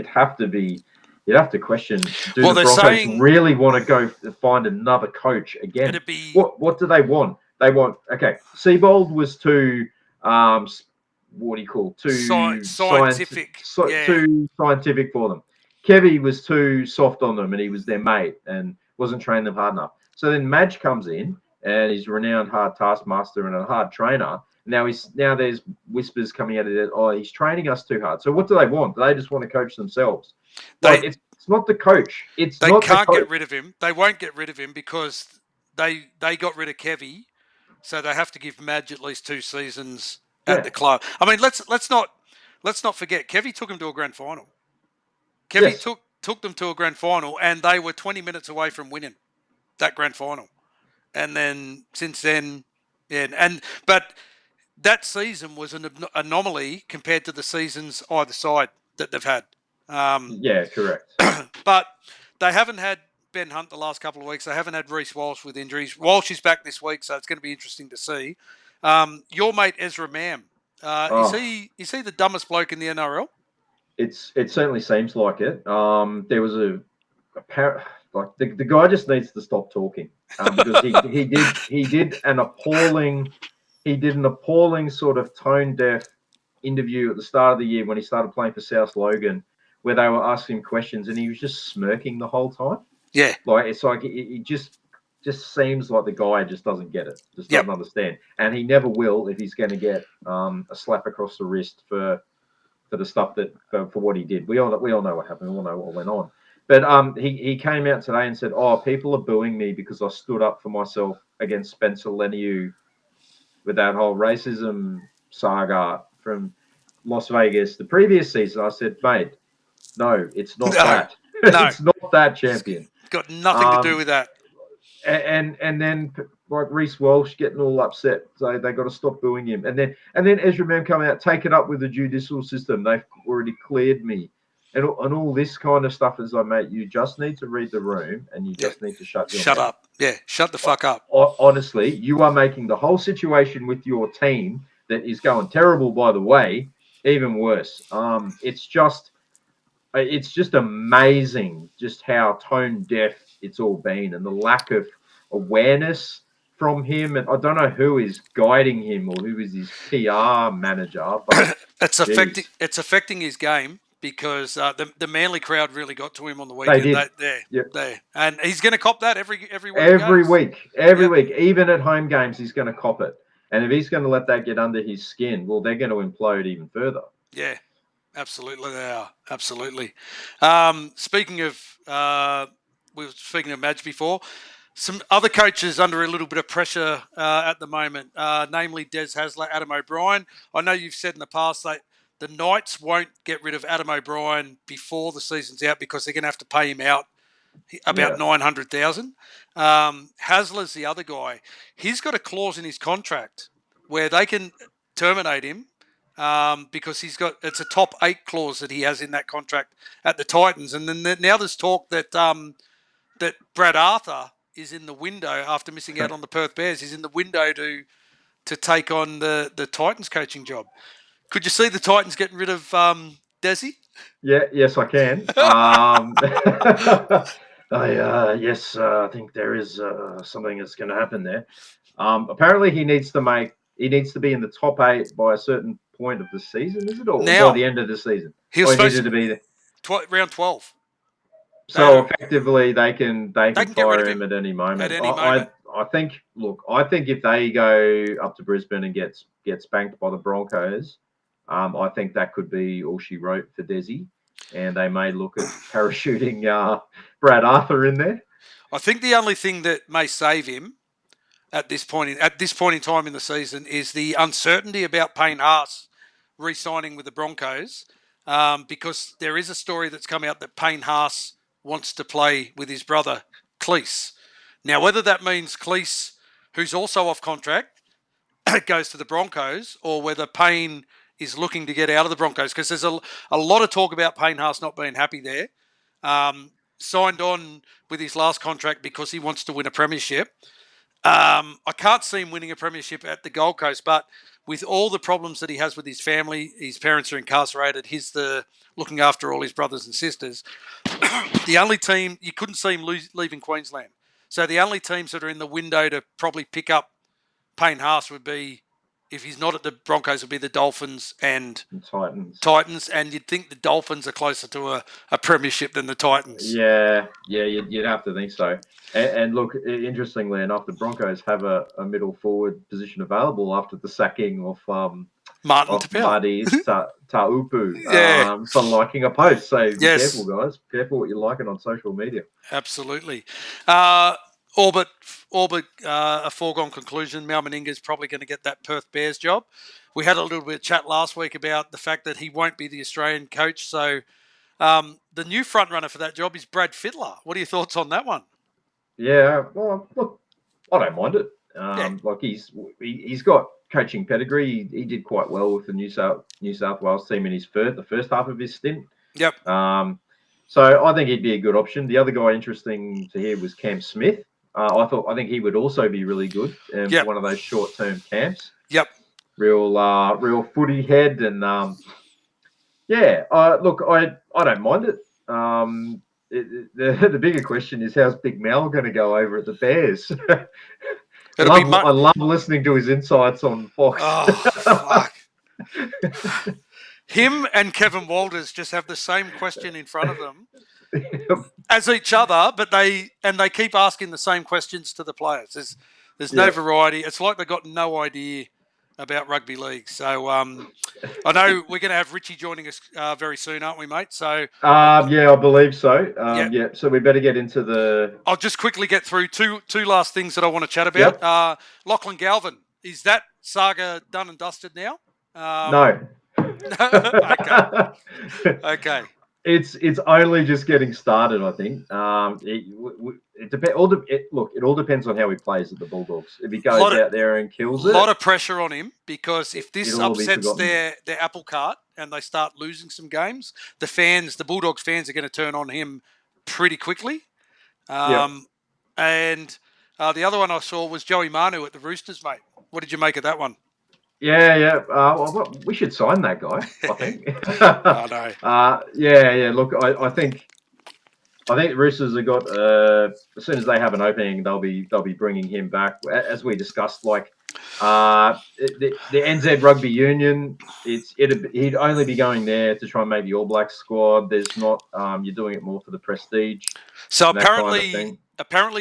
Speaker 2: have to question: do
Speaker 1: Well,
Speaker 2: the
Speaker 1: they're
Speaker 2: Broncos
Speaker 1: saying
Speaker 2: really want to go find another coach again?
Speaker 1: it'd be
Speaker 2: What do they want? They want Seabold was too what do you call
Speaker 1: scientific. Yeah.
Speaker 2: too scientific for them. Kevy was too soft on them, and he was their mate and wasn't training them hard enough. So then Madge comes in, and he's a renowned hard taskmaster and a hard trainer. Now there's whispers coming out of it. Oh, he's training us too hard. So what do they want? Do they just want to coach themselves? It's not the coach.
Speaker 1: They can't get rid of him. They won't get rid of him because they got rid of Kevy, so they have to give Madge at least 2 seasons at the club. I mean, let's not forget Kevy took him to a grand final. Kevy took them to a grand final, and they were 20 minutes away from winning that grand final. And then since then, but that season was an anomaly compared to the seasons either side that they've had.
Speaker 2: Correct.
Speaker 1: But they haven't had Ben Hunt the last couple of weeks. They haven't had Reece Walsh with injuries. Walsh is back this week, so it's going to be interesting to see. Your mate Ezra Mam, is he the dumbest bloke in the NRL?
Speaker 2: It certainly seems like it. There was the guy just needs to stop talking because he did an appalling sort of tone deaf interview at the start of the year when he started playing for South Logan, where they were asking him questions and he was just smirking the whole time.
Speaker 1: Yeah,
Speaker 2: like it's like it just seems like the guy just doesn't get it, just doesn't understand, and he never will if he's going to get a slap across the wrist for the stuff for what he did. We all know what happened. We all know what went on. But he came out today and said, "Oh, people are booing me because I stood up for myself against Spencer Leniu with that whole racism saga from Las Vegas the previous season." I said, "Mate, no, it's not that.
Speaker 1: No.
Speaker 2: It's not that, champion.
Speaker 1: It's got nothing to do with that."
Speaker 2: And then like Reece Walsh getting all upset, so they got to stop booing him. And then Ezra Mam come out, take it up with the judicial system. They've already cleared me, and all this kind of stuff. Is like, mate, you just need to read the room, and you just need to shut
Speaker 1: up. Yeah, shut the fuck up.
Speaker 2: Honestly, you are making the whole situation with your team that is going terrible, by the way, even worse. It's just amazing just how tone deaf it's all been, and the lack of awareness from him. And I don't know who is guiding him or who is his PR manager, but
Speaker 1: it's affecting his game because the Manly crowd really got to him on the weekend.
Speaker 2: They did.
Speaker 1: And he's going to cop that every week.
Speaker 2: Every week, even at home games, he's going to cop it. And if he's going to let that get under his skin, well, they're going to implode even further.
Speaker 1: Yeah. Absolutely, they are. Absolutely. Speaking of, we were speaking of Madge before. Some other coaches under a little bit of pressure at the moment, namely Des Hasler, Adam O'Brien. I know you've said in the past that the Knights won't get rid of Adam O'Brien before the season's out because they're going to have to pay him out about $900,000. Hasler's the other guy. He's got a clause in his contract where they can terminate him. Because it's a top 8 clause that he has in that contract at the Titans, and then now there's talk that that Brad Arthur is in the window after missing out on the Perth Bears. He's in the window to take on the Titans coaching job. Could you see the Titans getting rid of Desi?
Speaker 2: Yeah, yes, I can. I think there is something that's going to happen there. Apparently, he needs to be in the top 8 by a certain point of the season, is it? Or by the end of the season?
Speaker 1: He was supposed to be there. Round 12.
Speaker 2: So effectively, they can fire him at any moment.
Speaker 1: At any moment.
Speaker 2: I think if they go up to Brisbane and get spanked by the Broncos, I think that could be all she wrote for Desi, and they may look at parachuting Brad Arthur in there.
Speaker 1: I think the only thing that may save him at this point in time in the season is the uncertainty about Payne Haas re-signing with the Broncos, because there is a story that's come out that Payne Haas wants to play with his brother Cleese. Now, whether that means Cleese, who's also off contract, goes to the Broncos or whether Payne is looking to get out of the Broncos, because there's a lot of talk about Payne Haas not being happy there. Signed on with his last contract because he wants to win a premiership. I can't see him winning a premiership at the Gold Coast, but with all the problems that he has with his family, his parents are incarcerated, he's the looking after all his brothers and sisters. The only team, you couldn't see him leaving Queensland. So the only teams that are in the window to probably pick up Payne Haas would be, if he's not at the Broncos, would be the Dolphins and Titans. And you'd think the Dolphins are closer to a premiership than the Titans.
Speaker 2: Yeah, you'd have to think so. And look, interestingly enough, the Broncos have a middle forward position available after the sacking of
Speaker 1: Martin
Speaker 2: Taupu for liking a post. So be careful, guys. Careful what you're liking on social media.
Speaker 1: Absolutely. All but a foregone conclusion. Mal Meninga's probably going to get that Perth Bears job. We had a little bit of chat last week about the fact that he won't be the Australian coach. So the new front runner for that job is Brad Fittler. What are your thoughts on that one?
Speaker 2: Yeah, well, look, I don't mind it. Like he's got coaching pedigree. He did quite well with the New South Wales team in the first half of his stint.
Speaker 1: Yep.
Speaker 2: So I think he'd be a good option. The other guy interesting to hear was Cam Smith. I think he would also be really good for one of those short-term camps.
Speaker 1: Yep.
Speaker 2: Real footy head, and look, I don't mind it. The bigger question is, how's Big Mel going to go over at the Bears? I love listening to his insights on Fox.
Speaker 1: Oh, fuck. Him and Kevin Walters just have the same question in front of them as each other, but they keep asking the same questions to the players. There's no variety. It's like they've got no idea about rugby league. So I know we're going to have Richie joining us very soon, aren't we, mate? So
Speaker 2: I believe so. So we better get into the.
Speaker 1: I'll just quickly get through two last things that I want to chat about. Lachlan Galvin, is that saga done and dusted now?
Speaker 2: No.
Speaker 1: Okay.
Speaker 2: It's only just getting started, I think. It all depends on how he plays at the Bulldogs. If he goes out there and kills it,
Speaker 1: a lot of pressure on him, because if this upsets their apple cart and they start losing some games, the Bulldogs fans are going to turn on him pretty quickly. And the other one I saw was Joey Manu at the Roosters, mate. What did you make of that one?
Speaker 2: Yeah. We should sign that guy, I think.
Speaker 1: I know.
Speaker 2: Look, I think the Roosters have got. As soon as they have an opening, they'll be bringing him back. As we discussed, like the NZ Rugby Union, he'd only be going there to try and make the All Blacks squad. There's not. You're doing it more for the prestige.
Speaker 1: So apparently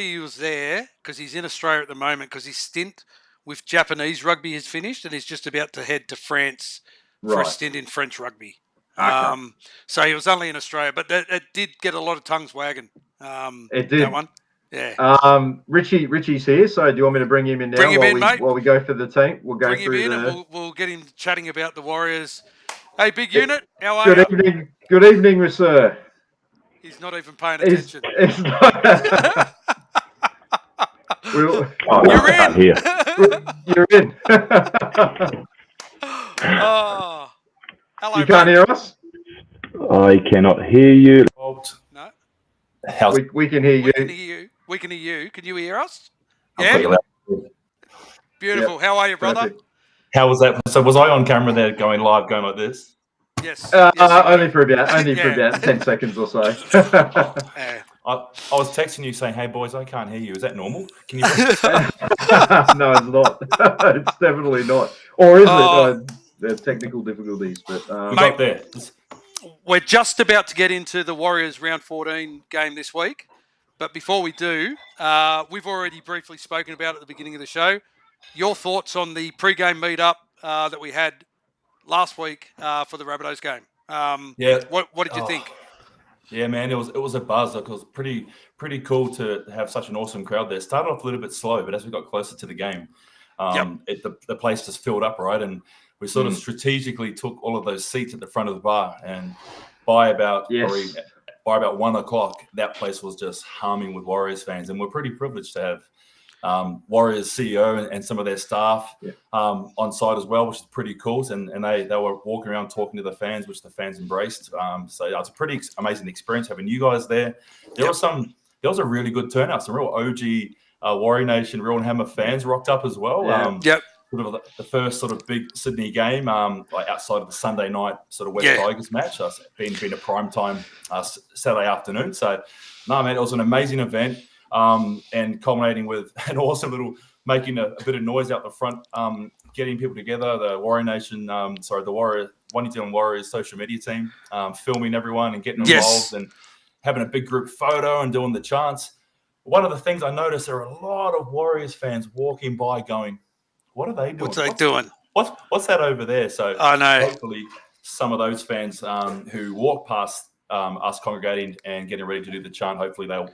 Speaker 1: he was there because he's in Australia at the moment, because his stint with Japanese rugby is finished and he's just about to head to France for a stint in French rugby.
Speaker 2: Okay.
Speaker 1: So he was only in Australia, but it did get a lot of tongues wagging.
Speaker 2: It did.
Speaker 1: That one. Yeah.
Speaker 2: Richie's here, so do you want me to bring him in now while we go for the team? We'll go
Speaker 1: bring
Speaker 2: through
Speaker 1: him in and we'll get him chatting about the Warriors. Hey, big unit, how are you?
Speaker 2: Good evening, sir.
Speaker 1: He's not even paying attention.
Speaker 2: He's not.
Speaker 1: You're in.
Speaker 3: Here.
Speaker 2: You're in.
Speaker 1: Oh, hello.
Speaker 2: You can't hear us?
Speaker 3: I cannot hear you.
Speaker 1: No.
Speaker 2: We can hear you.
Speaker 1: We can hear you. Can you hear us? Yeah. Beautiful. Yep. How are you, brother?
Speaker 2: Perfect.
Speaker 4: How was that? So was I on camera there going live, going like this?
Speaker 1: Yes.
Speaker 2: Only for about 10 seconds or so.
Speaker 4: I was texting you saying, "Hey boys, I can't hear you. Is that normal? Can you?"
Speaker 2: No, it's not. It's definitely not. Or is it? There's technical difficulties, but
Speaker 4: mate, there.
Speaker 1: We're just about to get into the Warriors round 14 game this week, but before we do, we've already briefly spoken about at the beginning of the show. Your thoughts on the pre-game meet-up that we had last week for the Rabbitohs game? What did you think?
Speaker 4: Yeah, man, it was a buzz. It was pretty cool to have such an awesome crowd there. Started off a little bit slow, but as we got closer to the game, the place just filled up, right? And we sort of strategically took all of those seats at the front of the bar, and by about 1 o'clock, that place was just humming with Warriors fans, and we're pretty privileged to have Warriors CEO and some of their staff on site as well, which is pretty cool. And they were walking around talking to the fans, which the fans embraced. So it's a pretty amazing experience having you guys there. There was a really good turnout. Some real OG Warrior Nation, Real and Hammer fans rocked up as well. Sort of the first sort of big Sydney game, like outside of the Sunday night sort of West Tigers match. Being a prime time Saturday afternoon. So, no, man, it was an amazing event. And culminating with an awesome little making a bit of noise out the front, getting people together, the Warrior Nation, the One New Zealand Warriors social media team, filming everyone and getting involved and having a big group photo and doing the chants. One of the things I noticed, there are a lot of Warriors fans walking by going, what are they doing?
Speaker 1: What's they doing?
Speaker 4: What's that over there? So
Speaker 1: I know.
Speaker 4: Hopefully some of those fans who walk past us congregating and getting ready to do the chant, hopefully they'll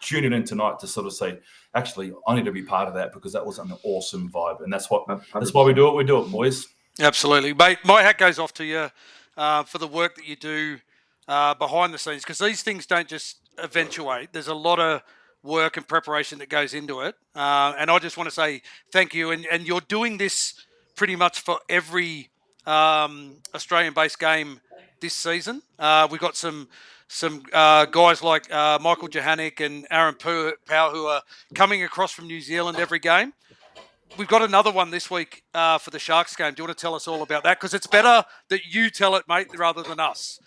Speaker 4: tune in tonight to sort of say, actually, I need to be part of that because that was an awesome vibe. And that's why we do it. We do it, boys.
Speaker 1: Absolutely. Mate, my hat goes off to you for the work that you do behind the scenes, because these things don't just eventuate. There's a lot of work and preparation that goes into it. And I just want to say thank you. And you're doing this pretty much for every Australian-based game this season. We've got some guys like Michael Johannick and Aaron Powell who are coming across from New Zealand every game. We've got another one this week for the Sharks game. Do you want to tell us all about that? Because it's better that you tell it, mate, rather than us.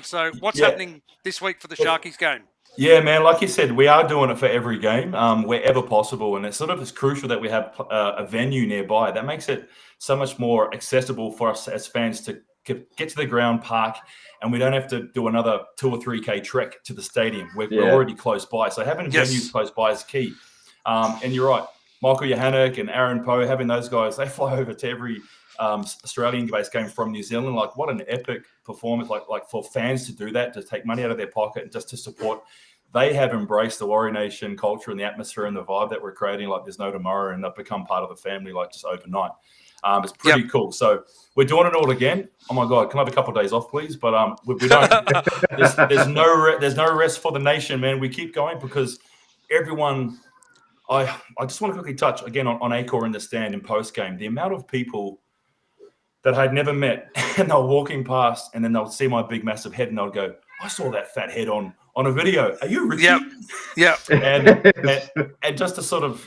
Speaker 1: So what's happening this week for the Sharkies game?
Speaker 4: Yeah, man, like you said, we are doing it for every game wherever possible. And it's sort of it's crucial that we have a venue nearby. That makes it so much more accessible for us as fans to get to the ground, park, and we don't have to do another 2 or 3K trek to the stadium. We're already close by. So having venues close by is key. And you're right, Michael Johannick and Aaron Poe, having those guys, they fly over to every Australian-based game from New Zealand. Like, what an epic performance, like for fans to do that, to take money out of their pocket and just to support. They have embraced the Warrior Nation culture and the atmosphere and the vibe that we're creating like there's no tomorrow, and they've become part of the family like just overnight. It's pretty cool. So we're doing it all again. Oh my God, can I have a couple of days off, please? But we don't. there's no rest for the nation, man. We keep going because everyone. I just want to quickly touch again on Acor in the stand in post game. The amount of people that I'd never met, and they're walking past, and then they'll see my big massive head, and they'll go, "I saw that fat head on a video. Are you Richie?"
Speaker 1: Yeah.
Speaker 4: And just to sort of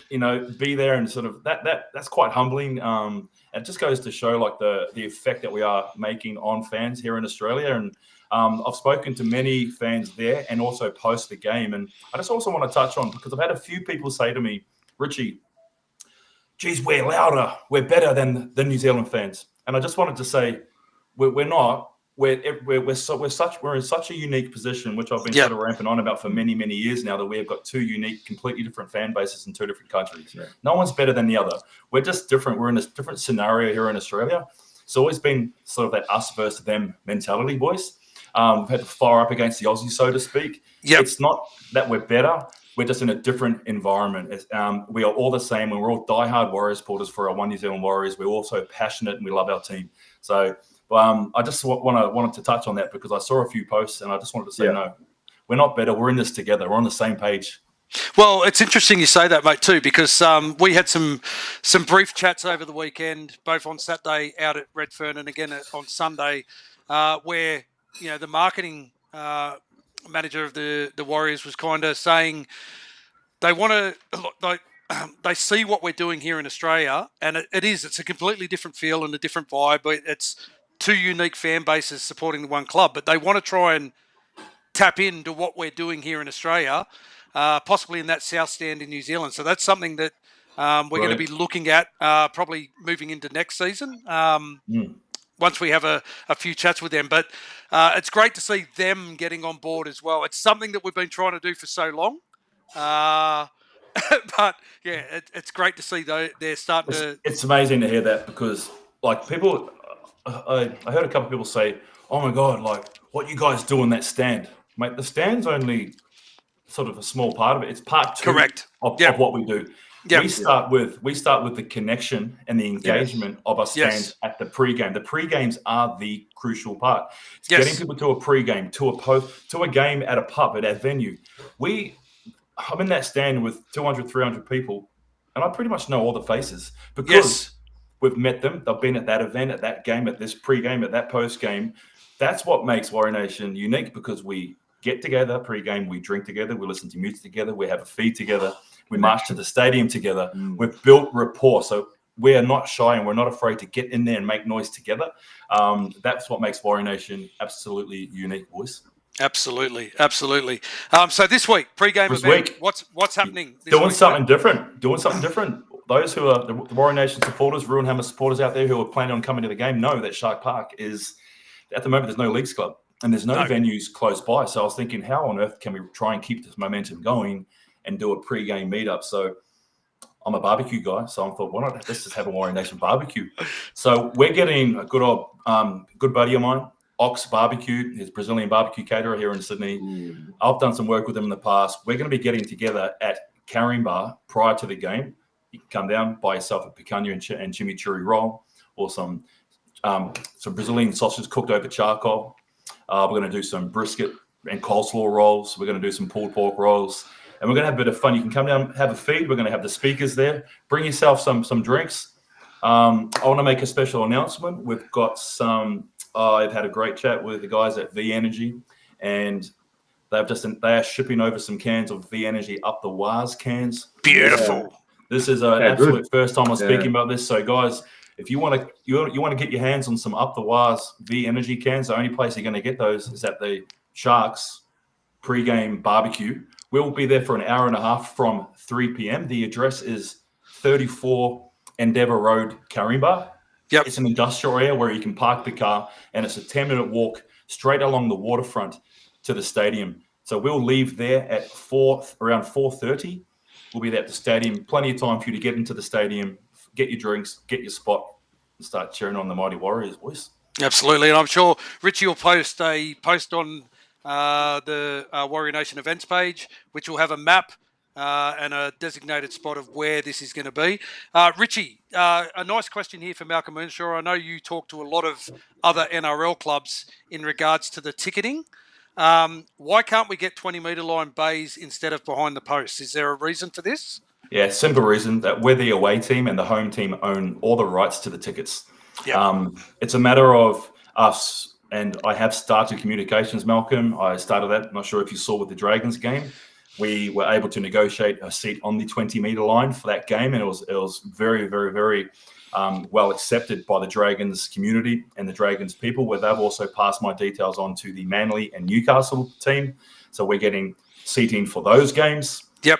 Speaker 4: be there and sort of that's quite humbling. It just goes to show like the effect that we are making on fans here in Australia. And I've spoken to many fans there and also post the game. And I just also want to touch on, because I've had a few people say to me, Richie, geez, we're louder, we're better than the New Zealand fans. And I just wanted to say, we're not. We're in such a unique position, which I've been sort of ramping on about for many, many years now, that we have got two unique, completely different fan bases in two different countries. Yeah. No one's better than the other. We're just different. We're in a different scenario here in Australia. It's always been sort of that us versus them mentality, boys. We've had to fire up against the Aussies, so to speak. Yep. It's not that we're better. We're just in a different environment. We are all the same, and we're all diehard Warriors supporters for our One New Zealand Warriors. We're also passionate, and we love our team. So I just wanted to touch on that, because I saw a few posts, and I just wanted to say, no, we're not better. We're in this together. We're on the same page.
Speaker 1: Well, it's interesting you say that, mate, too, because we had some brief chats over the weekend, both on Saturday out at Redfern and again on Sunday, where the marketing manager of the Warriors was kind of saying they want to they see what we're doing here in Australia, and it's a completely different feel and a different vibe. But it's two unique fan bases supporting the one club, but they want to try and tap into what we're doing here in Australia, possibly in that South Stand in New Zealand. So that's something that we're going to be looking at probably moving into next season. Once we have a few chats with them. But it's great to see them getting on board as well. It's something that we've been trying to do for so long. But, yeah, it's great to see they're starting to...
Speaker 4: It's amazing to hear that, because, like, people... I heard a couple of people say, oh, my God, like, what you guys do in that stand? Mate, the stand's only sort of a small part of it. It's part two of what we do. Yep. We start with the connection and the engagement of our fans at the pre-game. The pre-games are the crucial part. It's getting people to a pre-game, to a game at a pub, at our venue. I'm in that stand with 200, 300 people and I pretty much know all the faces because
Speaker 1: Yes.
Speaker 4: we've met them. They've been at that event, at that game, at this pre-game, at that post-game. That's what makes Warrior Nation unique, because we get together pre-game, we drink together, we listen to music together, we have a feed together, we march to the stadium together. We've built rapport. So we are not shy and we're not afraid to get in there and make noise together. That's what makes Warrior Nation absolutely unique, boys.
Speaker 1: Absolutely. So this week, pre-game
Speaker 4: This
Speaker 1: event,
Speaker 4: week,
Speaker 1: what's happening this
Speaker 4: doing
Speaker 1: week?
Speaker 4: something different. Those who are the Warrior Nation supporters, Ruin Hammer supporters out there who are planning on coming to the game know that Shark Park is, at the moment, there's no Leagues Club and there's no venues close by. So I was thinking, how on earth can we try and keep this momentum going and do a pre-game meetup? So I'm a barbecue guy, so I thought, why not let's just have a Warrior Nation barbecue? So we're getting a good buddy of mine, Ox Barbecue, his Brazilian barbecue caterer here in Sydney. I've done some work with him in the past. We're going to be getting together at Carimbar prior to the game. You can come down, buy yourself a picanha and chimichurri roll, or some Brazilian sausage cooked over charcoal. We're going to do some brisket and coleslaw rolls. We're going to do some pulled pork rolls. And we're going to have a bit of fun. You can come down, have a feed. We're going to have the speakers there. Bring yourself some drinks. I want to make a special announcement. We've got some. I've had a great chat with the guys at V Energy, and they are shipping over some cans of V Energy up the Waz cans.
Speaker 1: Beautiful.
Speaker 4: This is an absolute first time I'm speaking about this. So, guys, if you want to get your hands on some up the Waz V Energy cans, the only place you're going to get those is at the Sharks pre-game barbecue. We'll be there for an hour and a half from 3 p.m. The address is 34 Endeavour Road, Carimbar.
Speaker 1: Yep.
Speaker 4: It's an industrial area where you can park the car, and it's a 10-minute walk straight along the waterfront to the stadium. So we'll leave there at around 4:30. We'll be there at the stadium. Plenty of time for you to get into the stadium, get your drinks, get your spot, and start cheering on the Mighty Warriors, boys.
Speaker 1: Absolutely, and I'm sure Richie will post a post on the Warrior Nation events page, which will have a map and a designated spot of where this is going to be. Richie, a nice question here for Malcolm Earnshaw. I know you talk to a lot of other NRL clubs in regards to the ticketing. Why can't we get 20-metre line bays instead of behind the posts? Is there a reason for this?
Speaker 4: Yeah, simple reason that we're the away team and the home team own all the rights to the tickets. Yep. It's a matter of us. And I have started communications, Malcolm. I started that. I'm not sure if you saw with the Dragons game. We were able to negotiate a seat on the 20-metre line for that game, and it was very, very, very well accepted by the Dragons community and the Dragons people, where they've also passed my details on to the Manly and Newcastle team. So we're getting seating for those games.
Speaker 1: Yep.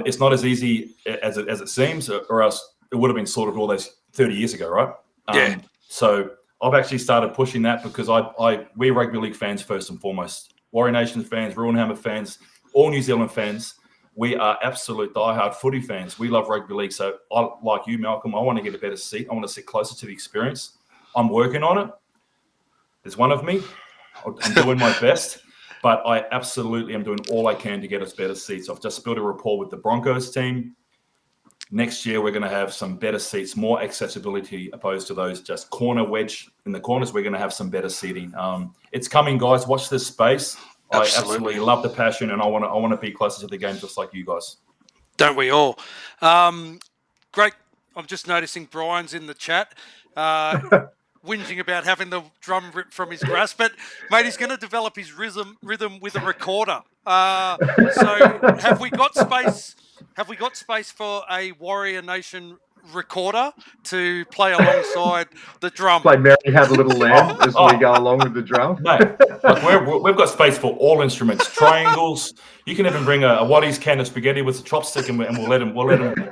Speaker 4: It's not as easy as it seems, or else it would have been sorted all those 30 years ago, right?
Speaker 1: Yeah.
Speaker 4: So I've actually started pushing that because we're rugby league fans first and foremost. Warrior Nation fans, Ruin Hammer fans, all New Zealand fans. We are absolute diehard footy fans. We love rugby league. So like you, Malcolm, I want to get a better seat. I want to sit closer to the experience. I'm working on it. There's one of me. I'm doing my best. But I absolutely am doing all I can to get us better seats. I've just built a rapport with the Broncos team. Next year, we're going to have some better seats, more accessibility opposed to those just corner wedge in the corners. We're going to have some better seating. It's coming, guys. Watch this space. I absolutely love the passion, and I want to be closer to the game just like you guys.
Speaker 1: Don't we all? Great. I'm just noticing Brian's in the chat, whinging about having the drum ripped from his grasp. But, mate, he's going to develop his rhythm with a recorder. So have we got space? Have we got space for a Warrior Nation recorder to play alongside the drum?
Speaker 2: Play Mary Had a Little Lamb as we go along with the drum.
Speaker 4: Mate, we've got space for all instruments, triangles. You can even bring a Waddy's can of spaghetti with a chopstick, and we'll let him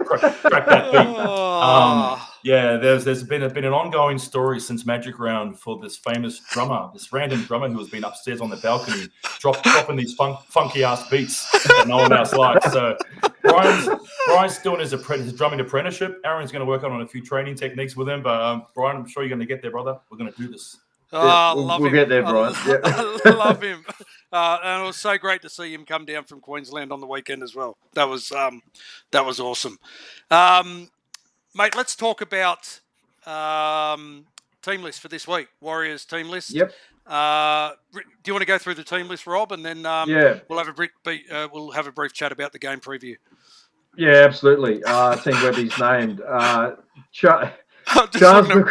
Speaker 4: crack that beat. Yeah, there's been an ongoing story since Magic Round for this famous drummer, this random drummer who has been upstairs on the balcony dropping these funky ass beats that no one else likes. So Brian's doing his drumming apprenticeship. Aaron's going to work on a few training techniques with him, but Brian, I'm sure you're going to get there, brother. We're going to do this.
Speaker 2: We'll get there, Brian.
Speaker 1: I love him. And it was so great to see him come down from Queensland on the weekend as well. That was awesome. Mate, let's talk about team list for this week. Warriors team list.
Speaker 2: Yep.
Speaker 1: Do you want to go through the team list, Rob, and then we'll have a brief chat about the game preview.
Speaker 2: Yeah, absolutely. Team Webby's named.
Speaker 1: I'm just
Speaker 2: Charles
Speaker 1: looking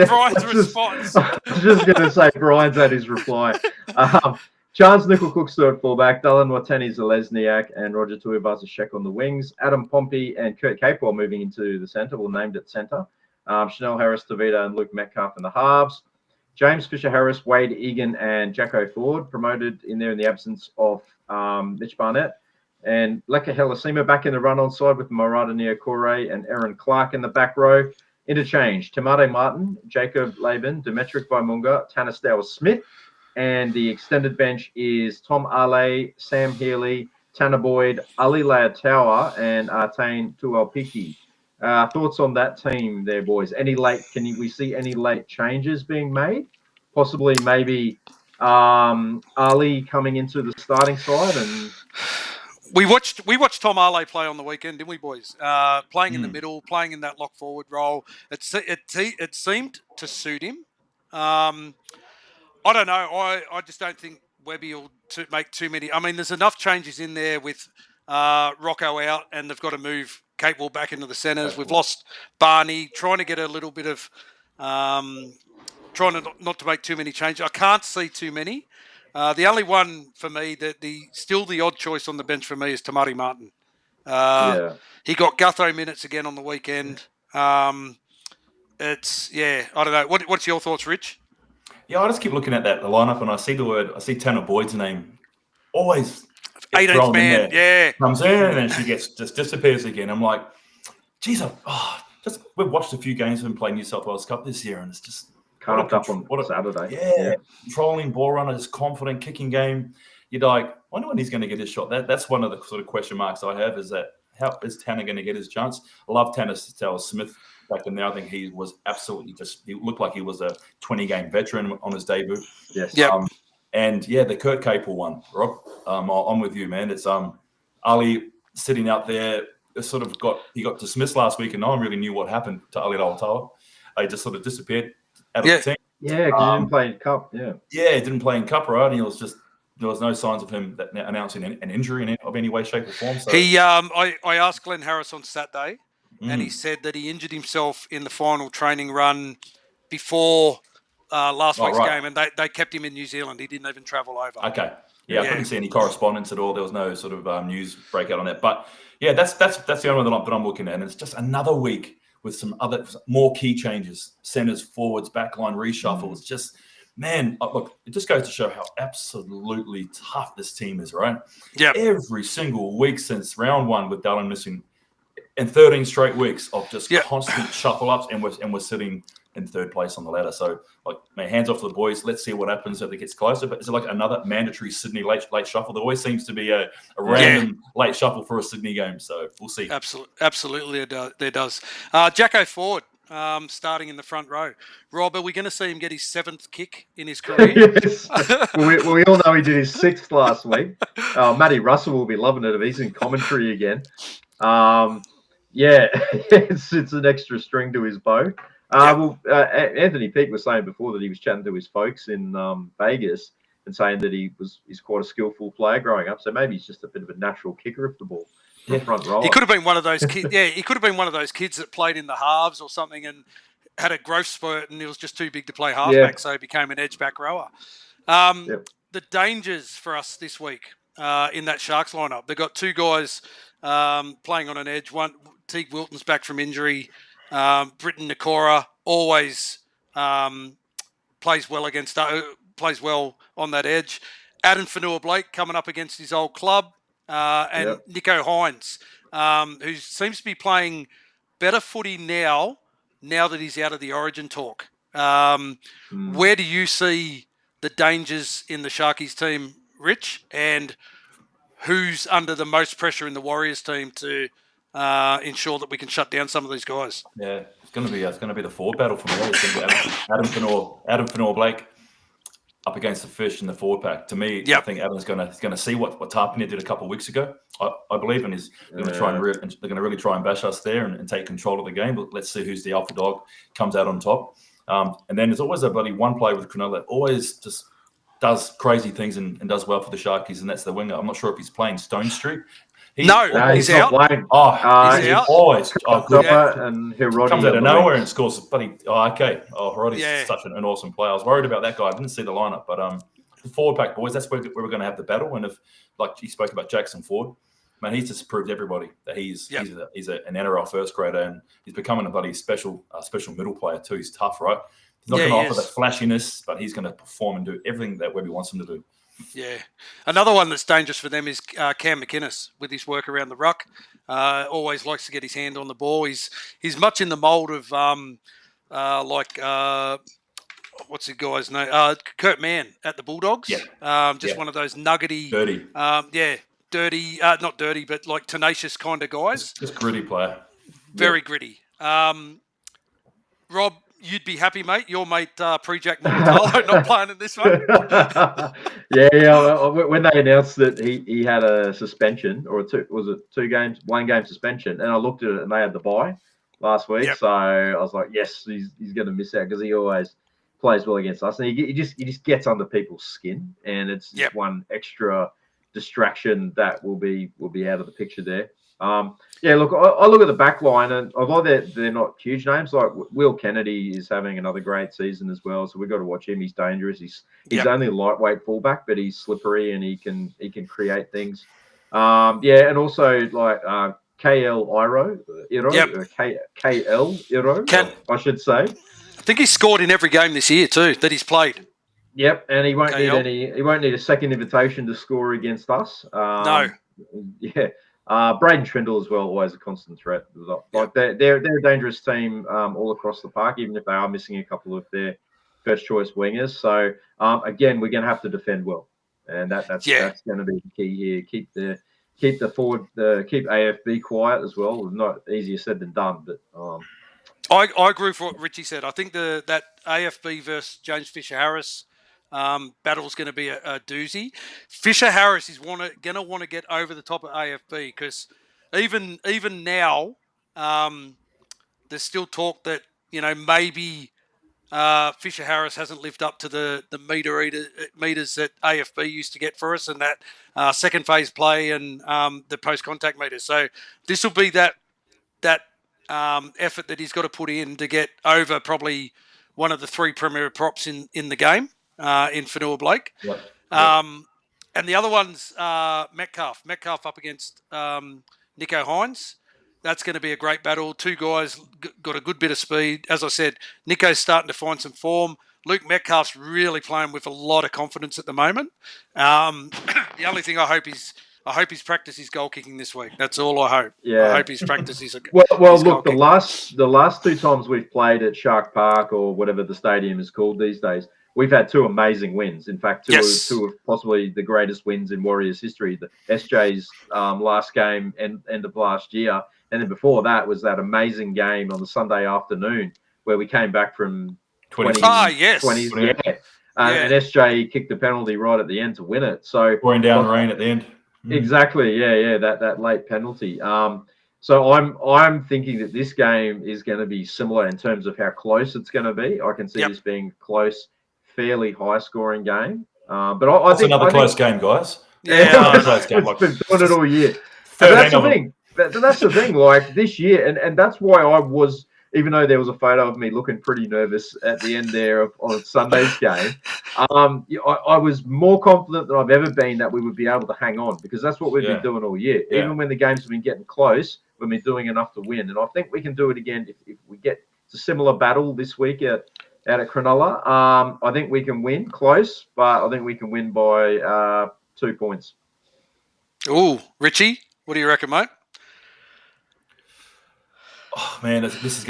Speaker 1: at Brian's response.
Speaker 2: I was just going to say Brian's had his reply. Charles Nickel-Cook's at fullback, Dylan Wateni-Zalesniak and Roger Tuivasa-Sheck on the wings. Adam Pompey and Kurt Capewell moving into the centre, named at centre. Chanel Harris-Tavita and Luke Metcalf in the halves. James Fisher-Harris, Wade Egan and Jacko Ford promoted in there in the absence of Mitch Barnett. And Leka Helasima back in the run-on side with Murata Niokore and Aaron Clark in the back row. Interchange, Tamate Martin, Jacob Laban, Demetric Vaimunga, Tanner Stowers-Smith. And the extended bench is Tom Ale, Sam Healy, Tanner Boyd, Ali Leatoa, and Artane Tuelpiki. Thoughts on that team there, boys? We see any late changes being made? Possibly maybe Ali coming into the starting side and...
Speaker 1: We watched Tom Ale play on the weekend, didn't we, boys? Playing in the middle, playing in that lock forward role. It seemed to suit him. I don't know. I just don't think Webby will make too many. I mean, there's enough changes in there with Rocco out, and they've got to move Capewell back into the centres. We've lost Barney, trying to get a little bit of trying to not to make too many changes. I can't see too many. The only one for me still the odd choice on the bench for me is Tamati Martin. He got Gutho minutes again on the weekend. I don't know. What's your thoughts, Rich?
Speaker 4: Yeah, I just keep looking at the lineup and I see Tanner Boyd's name always
Speaker 1: 18th man,
Speaker 4: comes in and then she just disappears again. I'm like, geez, we've watched a few games of him play New South Wales Cup this year and it's just
Speaker 2: carved up on Saturday.
Speaker 4: Yeah, controlling ball runner, just confident kicking game. You're like, I wonder when he's going to get his shot. That's one of the sort of question marks I have is that how is Tanner going to get his chance? I love Tanner Stowers-Smith. Back in there, I think he was absolutely he looked like he was a 20-game veteran on his debut.
Speaker 2: Yes.
Speaker 4: And the Kurt Capewell one, Rob. I'm with you, man. It's Ali sitting out there. He got dismissed last week, and no one really knew what happened to Ali Leatoa. He just sort of disappeared out of the team.
Speaker 2: Yeah, because he didn't play in Cup. Yeah,
Speaker 4: he didn't play in Cup, right? And there was no signs of him announcing an injury of any way, shape, or form. So
Speaker 1: I asked Glenn Harris on Saturday. And he said that he injured himself in the final training run before last week's game, and they kept him in New Zealand. He didn't even travel over.
Speaker 4: Okay. I couldn't see any correspondence at all. There was no sort of news breakout on that. But that's the only one that I'm looking at. And it's just another week with some more key changes, centers, forwards, backline reshuffles. Just, man, look, it just goes to show how absolutely tough this team is, right?
Speaker 1: Yeah.
Speaker 4: Every single week since round one with Dallin missing. And 13 straight weeks of just constant shuffle ups, and we're sitting in third place on the ladder. So, hands off to the boys. Let's see what happens if it gets closer. But is it like another mandatory Sydney late shuffle? There always seems to be a random late shuffle for a Sydney game. So we'll see.
Speaker 1: Absolutely, there does. Jacko Ford starting in the front row. Rob, are we going to see him get his 7th kick in his career?
Speaker 2: Yes. we all know he did his 6th last week. Matty Russell will be loving it if he's in commentary again. It's an extra string to his bow. Anthony Peake was saying before that he was chatting to his folks in Vegas and saying that he's quite a skillful player growing up. So maybe he's just a bit of a natural kicker of the ball. Front row.
Speaker 1: He could have been one of those kids. He could have been one of those kids that played in the halves or something and had a growth spurt and he was just too big to play halfback, so he became an edge back rower. The dangers for us this week in that Sharks lineup. They've got 2 guys playing on an edge. One, Teague Wilton's back from injury. Britton Nakora always plays well on that edge. Adam Fanua-Blake coming up against his old club, and Nico Hines, who seems to be playing better footy now that he's out of the Origin talk. Where do you see the dangers in the Sharkies team, Rich, and who's under the most pressure in the Warriors team to ensure that we can shut down some of these guys?
Speaker 4: Yeah, it's going to be the forward battle for me. It's going to be Adam Fanua-Blake up against the Fish in the forward pack. To me, I think Adam's going to see what Tarpania did a couple of weeks ago. I believe, and he's going to try they're going to really try and bash us there and take control of the game. But let's see who's the alpha dog comes out on top. And then there's always a bloody one player with Cronulla that always just does crazy things and does well for the Sharkies, and that's the winger. I'm not sure if he's playing Stone Street.
Speaker 1: He's
Speaker 2: not
Speaker 1: out.
Speaker 2: playing.
Speaker 1: He's out.
Speaker 4: Always. Good.
Speaker 2: And Hiroti
Speaker 4: Comes out of nowhere and scores. Buddy. Okay. Hiroti's such an awesome player. I was worried about that guy. I didn't see the lineup, but the forward pack boys, that's where we're going to have the battle. And if, like you spoke about Jackson Ford, man, he's just proved everybody that he's an NRL first grader, and he's becoming a bloody special middle player too. He's tough, right? He's not going to offer the flashiness, but he's going to perform and do everything that Webby wants him to do.
Speaker 1: Yeah. Another one that's dangerous for them is Cam McInnes with his work around the ruck. Always likes to get his hand on the ball. He's much in the mould of what's the guy's name? Kurt Mann at the Bulldogs.
Speaker 2: Yeah.
Speaker 1: One of those nuggety.
Speaker 4: Dirty.
Speaker 1: Dirty. Not dirty, but like tenacious kind of guys.
Speaker 4: Just gritty player.
Speaker 1: Very gritty. Rob, you'd be happy, mate. Your mate Pre-Jack Mulatalo not playing in this one.
Speaker 2: When they announced that he had a suspension, or one game suspension, and I looked at it and they had the bye last week, so I was like, yes, he's going to miss out because he always plays well against us, and he just gets under people's skin, and it's just one extra distraction that will be out of the picture there. Look, I look at the back line, and although they're not huge names, like Will Kennedy is having another great season as well, so we've got to watch him. He's dangerous. He's only a lightweight fullback, but he's slippery and he can create things. And also like KL Iro, I should say.
Speaker 1: I think he's scored in every game this year too that he's played.
Speaker 2: Yep, and he won't need a second invitation to score against us.
Speaker 1: No.
Speaker 2: Yeah. Braden Trindle as well, always a constant threat. Like they're a dangerous team all across the park, even if they are missing a couple of their first choice wingers. So again, we're going to have to defend well, and that's going to be the key here. Keep the forward, keep AFB quiet as well. Not easier said than done, but.
Speaker 1: I agree with what Richie said. I think that AFB versus James Fisher-Harris battle's going to be a doozy. Fisher-Harris is going to want to get over the top of AFB because even now there's still talk that maybe Fisher-Harris hasn't lived up to the meters that AFB used to get for us, and that second phase play and the post-contact meters. So this will be that effort that he's got to put in to get over probably one of the three premier props in the game in Fanua Blake.
Speaker 2: Yep.
Speaker 1: And the other one's Metcalf. Metcalf up against Nico Hines. That's going to be a great battle. Two guys got a good bit of speed. As I said, Nico's starting to find some form. Luke Metcalf's really playing with a lot of confidence at the moment. The only thing I hope he's practiced his goal kicking this week. That's all I hope.
Speaker 2: Yeah.
Speaker 1: I hope he's practiced his
Speaker 2: Well,
Speaker 1: his
Speaker 2: look,
Speaker 1: goal
Speaker 2: the last two times we've played at Shark Park or whatever the stadium is called these days, we've had two amazing wins. In fact, two of possibly the greatest wins in Warriors history. The SJ's last game end of last year, and then before that was that amazing game on the Sunday afternoon where we came back from 20s. And SJ kicked the penalty right at the end to win it. So
Speaker 4: pouring down rain at the end.
Speaker 2: Exactly. Yeah. That late penalty. So I'm thinking that this game is going to be similar in terms of how close it's going to be. I can see this being close, fairly high scoring game. But I think
Speaker 4: another close game, guys.
Speaker 2: Yeah, close game. It's been doing it all year. That's the thing. That's the thing. Like this year, and that's why I was. Even though there was a photo of me looking pretty nervous at the end there on Sunday's game, I was more confident than I've ever been that we would be able to hang on because that's what we've been doing all year. Yeah. Even when the games have been getting close, we've been doing enough to win. And I think we can do it again if we get a similar battle this week out at Cronulla. I think we can win close, but I think we can win by 2 points.
Speaker 1: Ooh, Richie, what do you reckon, mate?
Speaker 4: Oh, man, this is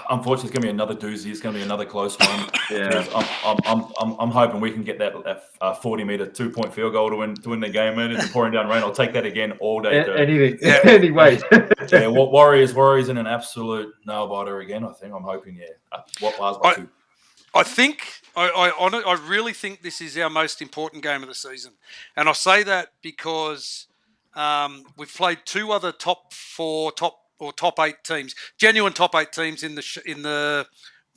Speaker 4: unfortunately, it's gonna be another doozy. It's gonna be another close one.
Speaker 2: Yeah,
Speaker 4: I'm hoping we can get that 40-meter 2-point field goal to win the game. And it's pouring down rain. I'll take that again all day.
Speaker 2: Anything, anyway.
Speaker 4: Yeah, Warriors in an absolute nail biter again. I think I'm hoping. What bars by two?
Speaker 1: I think I really think this is our most important game of the season, and I say that because we've played two other top 8 teams, genuine top 8 teams in the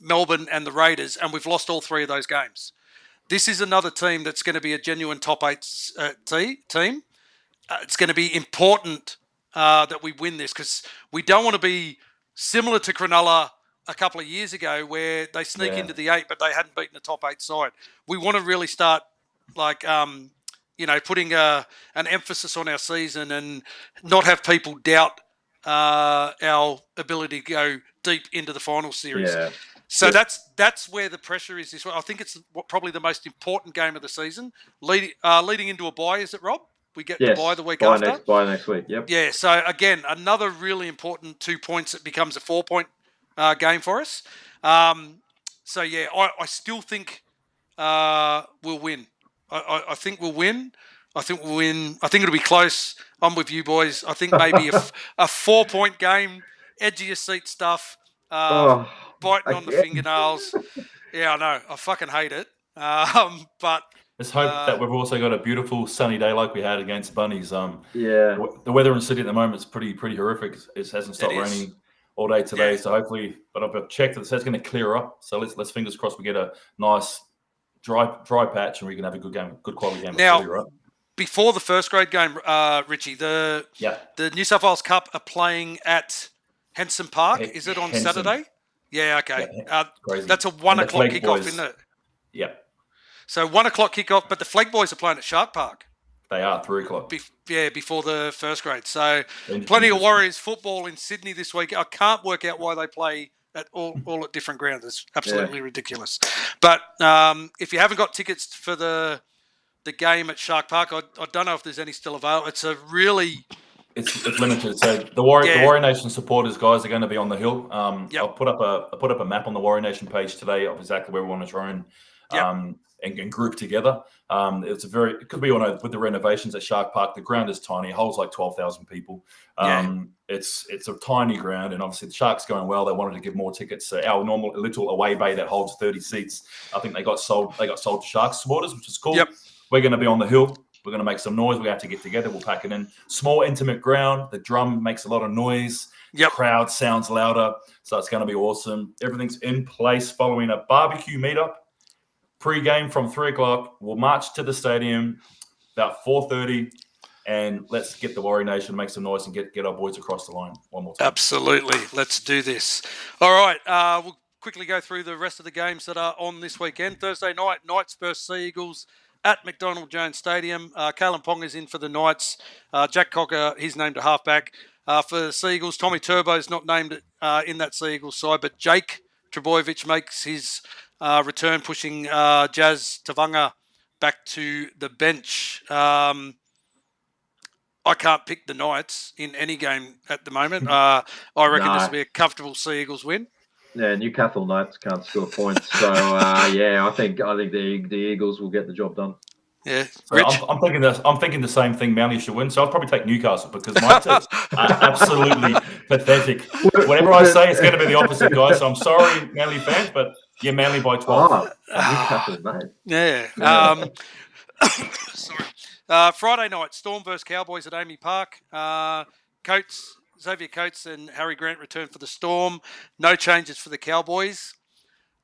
Speaker 1: Melbourne and the Raiders, and we've lost all 3 of those games. This is another team that's going to be a genuine top 8 team. It's going to be important that we win this, because we don't want to be similar to Cronulla a couple of years ago where they sneak into the 8, but they hadn't beaten the top 8 side. We want to really start putting an emphasis on our season and not have people doubt our ability to go deep into the final series.
Speaker 2: Yeah.
Speaker 1: So that's where the pressure is this way. I think it's probably the most important game of the season. Leading into a bye, is it, Rob? We get the bye the week after.
Speaker 2: Bye next week, yep.
Speaker 1: Yeah, so again, another really important 2 points that becomes a 4-point game for us. I still think we'll win. I think we'll win. I think we'll win. I think it'll be close. I'm with you, boys. I think maybe a 4-point game, edge of your seat stuff, biting on the fingernails. Yeah, I know. I fucking hate it. But
Speaker 4: let's hope that we've also got a beautiful sunny day like we had against Bunnies.
Speaker 2: The
Speaker 4: weather in Sydney at the moment is pretty horrific. It hasn't stopped raining all day today, so hopefully. But I've checked that it's going to clear up. So let's fingers crossed we get a nice dry patch and we can have a good game, good quality game.
Speaker 1: Now, before the first grade game, Richie, the New South Wales Cup are playing at Henson Park. Is it on Saturday? Yeah, okay. That's a 1 o'clock kickoff, isn't it?
Speaker 4: Yep.
Speaker 1: So 1 o'clock kickoff, but the Flag Boys are playing at Shark Park.
Speaker 4: They are 3 o'clock.
Speaker 1: Before the first grade. So plenty of Warriors football in Sydney this week. I can't work out why they play at all at different grounds. It's absolutely ridiculous. But if you haven't got tickets for the game at Shark Park, I don't know if there's any still available. It's a really...
Speaker 4: It's limited. So the Warrior Nation supporters, guys, are going to be on the hill. I put up a map on the Warrior Nation page today of exactly where we want to try and group together. Because we all know with the renovations at Shark Park, the ground is tiny. It holds like 12,000 people. It's a tiny ground, and obviously the Sharks going well. They wanted to give more tickets. So our normal little away bay that holds 30 seats, I think they got sold to Sharks supporters, which is cool.
Speaker 1: Yep.
Speaker 4: We're going to be on the hill. We're going to make some noise. We have to get together. We'll pack it in. Small, intimate ground. The drum makes a lot of noise.
Speaker 1: Yep.
Speaker 4: The crowd sounds louder. So it's going to be awesome. Everything's in place following a barbecue meetup. Pre-game from 3 o'clock. We'll march to the stadium about 4:30. And let's get the Warrior Nation, make some noise, and get our boys across the line one more time.
Speaker 1: Absolutely. Let's do this. All right. We'll quickly go through the rest of the games that are on this weekend. Thursday night, Knights versus Sea Eagles at McDonald Jones Stadium. Kalen Ponga's in for the Knights. Jack Cocker, he's named a halfback. For Sea Eagles, Tommy Turbo's not named in that Sea Eagles side, but Jake Trebojevic makes his return, pushing Jazz Tavanga back to the bench. I can't pick the Knights in any game at the moment. I reckon this will be a comfortable Sea Eagles win.
Speaker 2: Yeah, Newcastle Knights can't score points, so I think the Eagles will get the job done.
Speaker 1: Yeah,
Speaker 4: so I'm thinking the same thing. Manly should win, so I'll probably take Newcastle because my teams are absolutely pathetic. Whatever I say, it's going to be the opposite, guys. So I'm sorry, Manly fans, but you're Manly by 12.
Speaker 2: Newcastle, mate.
Speaker 1: Yeah. Sorry. Friday night, Storm versus Cowboys at Amy Park. Xavier Coates and Harry Grant return for the Storm. No changes for the Cowboys.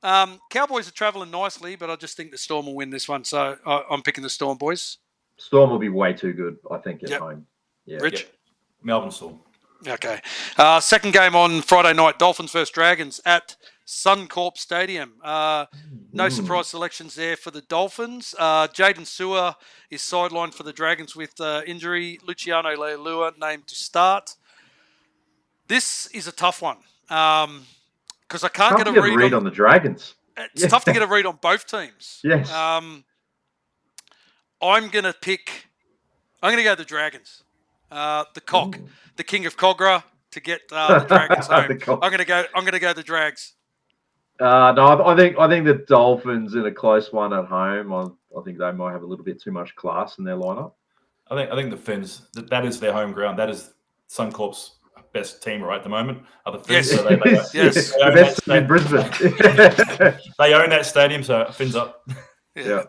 Speaker 1: Cowboys are travelling nicely, but I just think the Storm will win this one. So I'm picking the Storm, boys.
Speaker 2: Storm will be way too good, I think, at home. Yeah.
Speaker 1: Rich?
Speaker 4: Yep. Melbourne Storm.
Speaker 1: Okay. Second game on Friday night, Dolphins versus Dragons at Suncorp Stadium. No surprise selections there for the Dolphins. Jaden Sewer is sidelined for the Dragons with injury. Luciano Leilua named to start. This is a tough one because I can't get a read
Speaker 2: on the Dragons.
Speaker 1: It's tough to get a read on both teams.
Speaker 2: Yes.
Speaker 1: I'm going to go the Dragons. The Cock, the King of Cogra, to get the Dragons home. I'm going to go the Drags.
Speaker 2: No, I think the Dolphins in a close one at home. I think they might have a little bit too much class in their lineup.
Speaker 4: I think the Finns, that is their home ground. That is Suncorp's best team right at the moment. Are the Finns?
Speaker 1: Yes.
Speaker 4: So they
Speaker 1: yes.
Speaker 2: The best in Brisbane.
Speaker 4: They own that stadium, so Finns up.
Speaker 1: Yeah.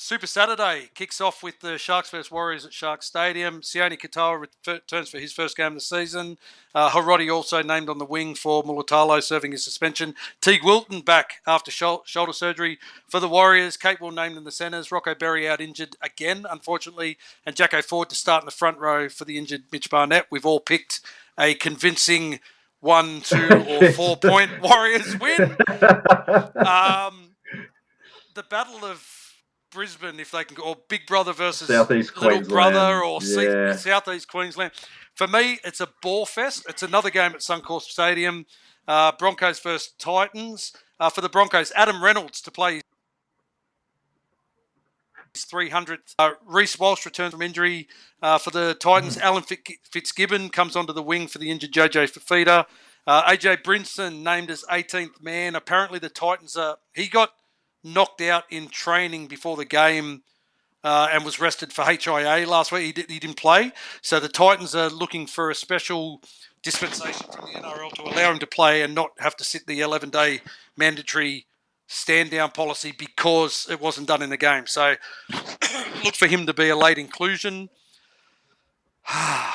Speaker 1: Super Saturday kicks off with the Sharks vs Warriors at Sharks Stadium. Sione Katoa returns for his first game of the season. Harodi also named on the wing for Mulatalo, serving his suspension. Teague Wilton back after shoulder surgery for the Warriors. Kate Will named in the centres. Rocco Berry out injured again, unfortunately. And Jacko Ford to start in the front row for the injured Mitch Barnett. We've all picked a convincing 1, 2, or 4 point Warriors win. The Battle of Brisbane, if they can, or Big Brother versus
Speaker 2: Southeast
Speaker 1: Little
Speaker 2: Queensland.
Speaker 1: Brother, or Southeast Queensland. For me, it's a ball fest. It's another game at Suncorp Stadium. Broncos versus Titans. For the Broncos, Adam Reynolds to play his 300th. Reece Walsh returns from injury. For the Titans, Alan Fitzgibbon comes onto the wing for the injured JJ Fafita. AJ Brinson named as 18th man. Apparently the Titans he got knocked out in training before the game and was rested for HIA last week. He didn't play. So the Titans are looking for a special dispensation from the NRL to allow him to play and not have to sit the 11-day mandatory stand-down policy because it wasn't done in the game. So look for him to be a late inclusion. I'm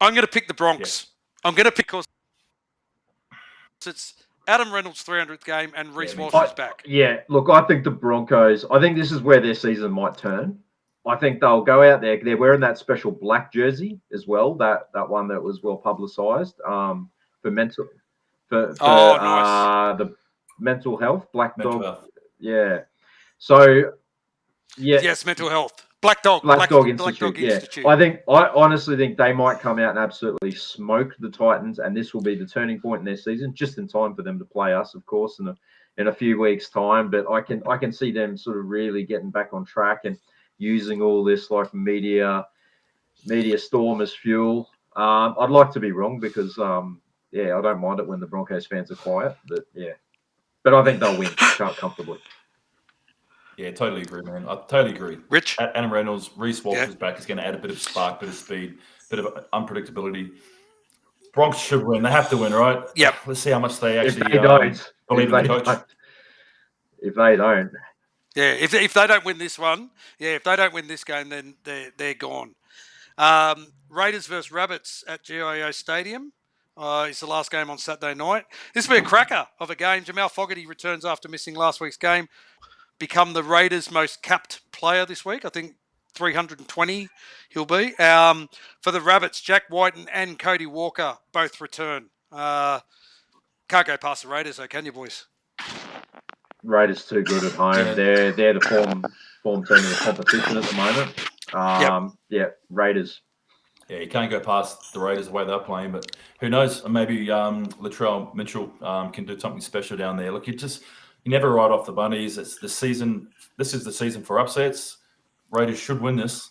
Speaker 1: going to pick the Bronx. Yeah. I'm going to pick because it's Adam Reynolds' 300th game and Reece Walsh is back.
Speaker 2: Yeah, look, I think the Broncos, I think this is where their season might turn. I think they'll go out there. They're wearing that special black jersey as well, that one that was well publicised for nice. The mental health, Black Dog. Yeah. So, yeah.
Speaker 1: Yes, mental health. Black Dog Institute.
Speaker 2: Yeah. I honestly think they might come out and absolutely smoke the Titans, and this will be the turning point in their season, just in time for them to play us, of course, in a few weeks' time. But I can see them sort of really getting back on track and using all this like media storm as fuel. I'd like to be wrong because I don't mind it when the Broncos fans are quiet, but I think they'll win comfortably.
Speaker 4: Yeah, totally agree, man. I totally agree.
Speaker 1: Rich?
Speaker 4: Adam Reynolds, Reece Walsh is back. Is going to add a bit of spark, bit of speed, bit of unpredictability. Bronx should win. They have to win, right?
Speaker 1: Yep.
Speaker 4: Let's see how much they actually
Speaker 2: believe in the coach. If they don't.
Speaker 1: Yeah, if they don't win this one, if they don't win this game, then they're gone. Raiders versus Rabbits at GIO Stadium. It's the last game on Saturday night. This will be a cracker of a game. Jamal Fogarty returns after missing last week's game. Become the Raiders' most capped player this week. I think 320 he'll be. For the Rabbits, Jack Whiten and Cody Walker both return. Can't go past the Raiders though, can you, boys?
Speaker 2: Raiders too good at home. They're the form team of the competition at the moment. Raiders.
Speaker 4: Yeah, you can't go past the Raiders the way they're playing, but who knows? Maybe Latrell Mitchell can do something special down there. Look, you never write off the bunnies. It's the season. This is the season for upsets. Raiders should win this,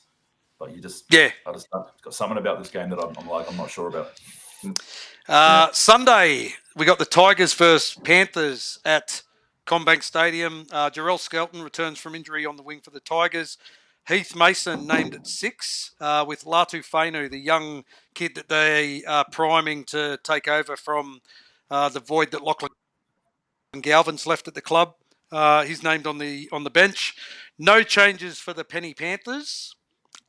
Speaker 4: but I just got something about this game that I'm not sure about.
Speaker 1: Sunday we got the Tigers versus Panthers at Combank Stadium. Jarrell Skelton returns from injury on the wing for the Tigers. Heath Mason named at 6 with Latu Fainu, the young kid that they are priming to take over from the void that Lachlan Galvin's left at the club. He's named on the bench. No changes for the Penny Panthers.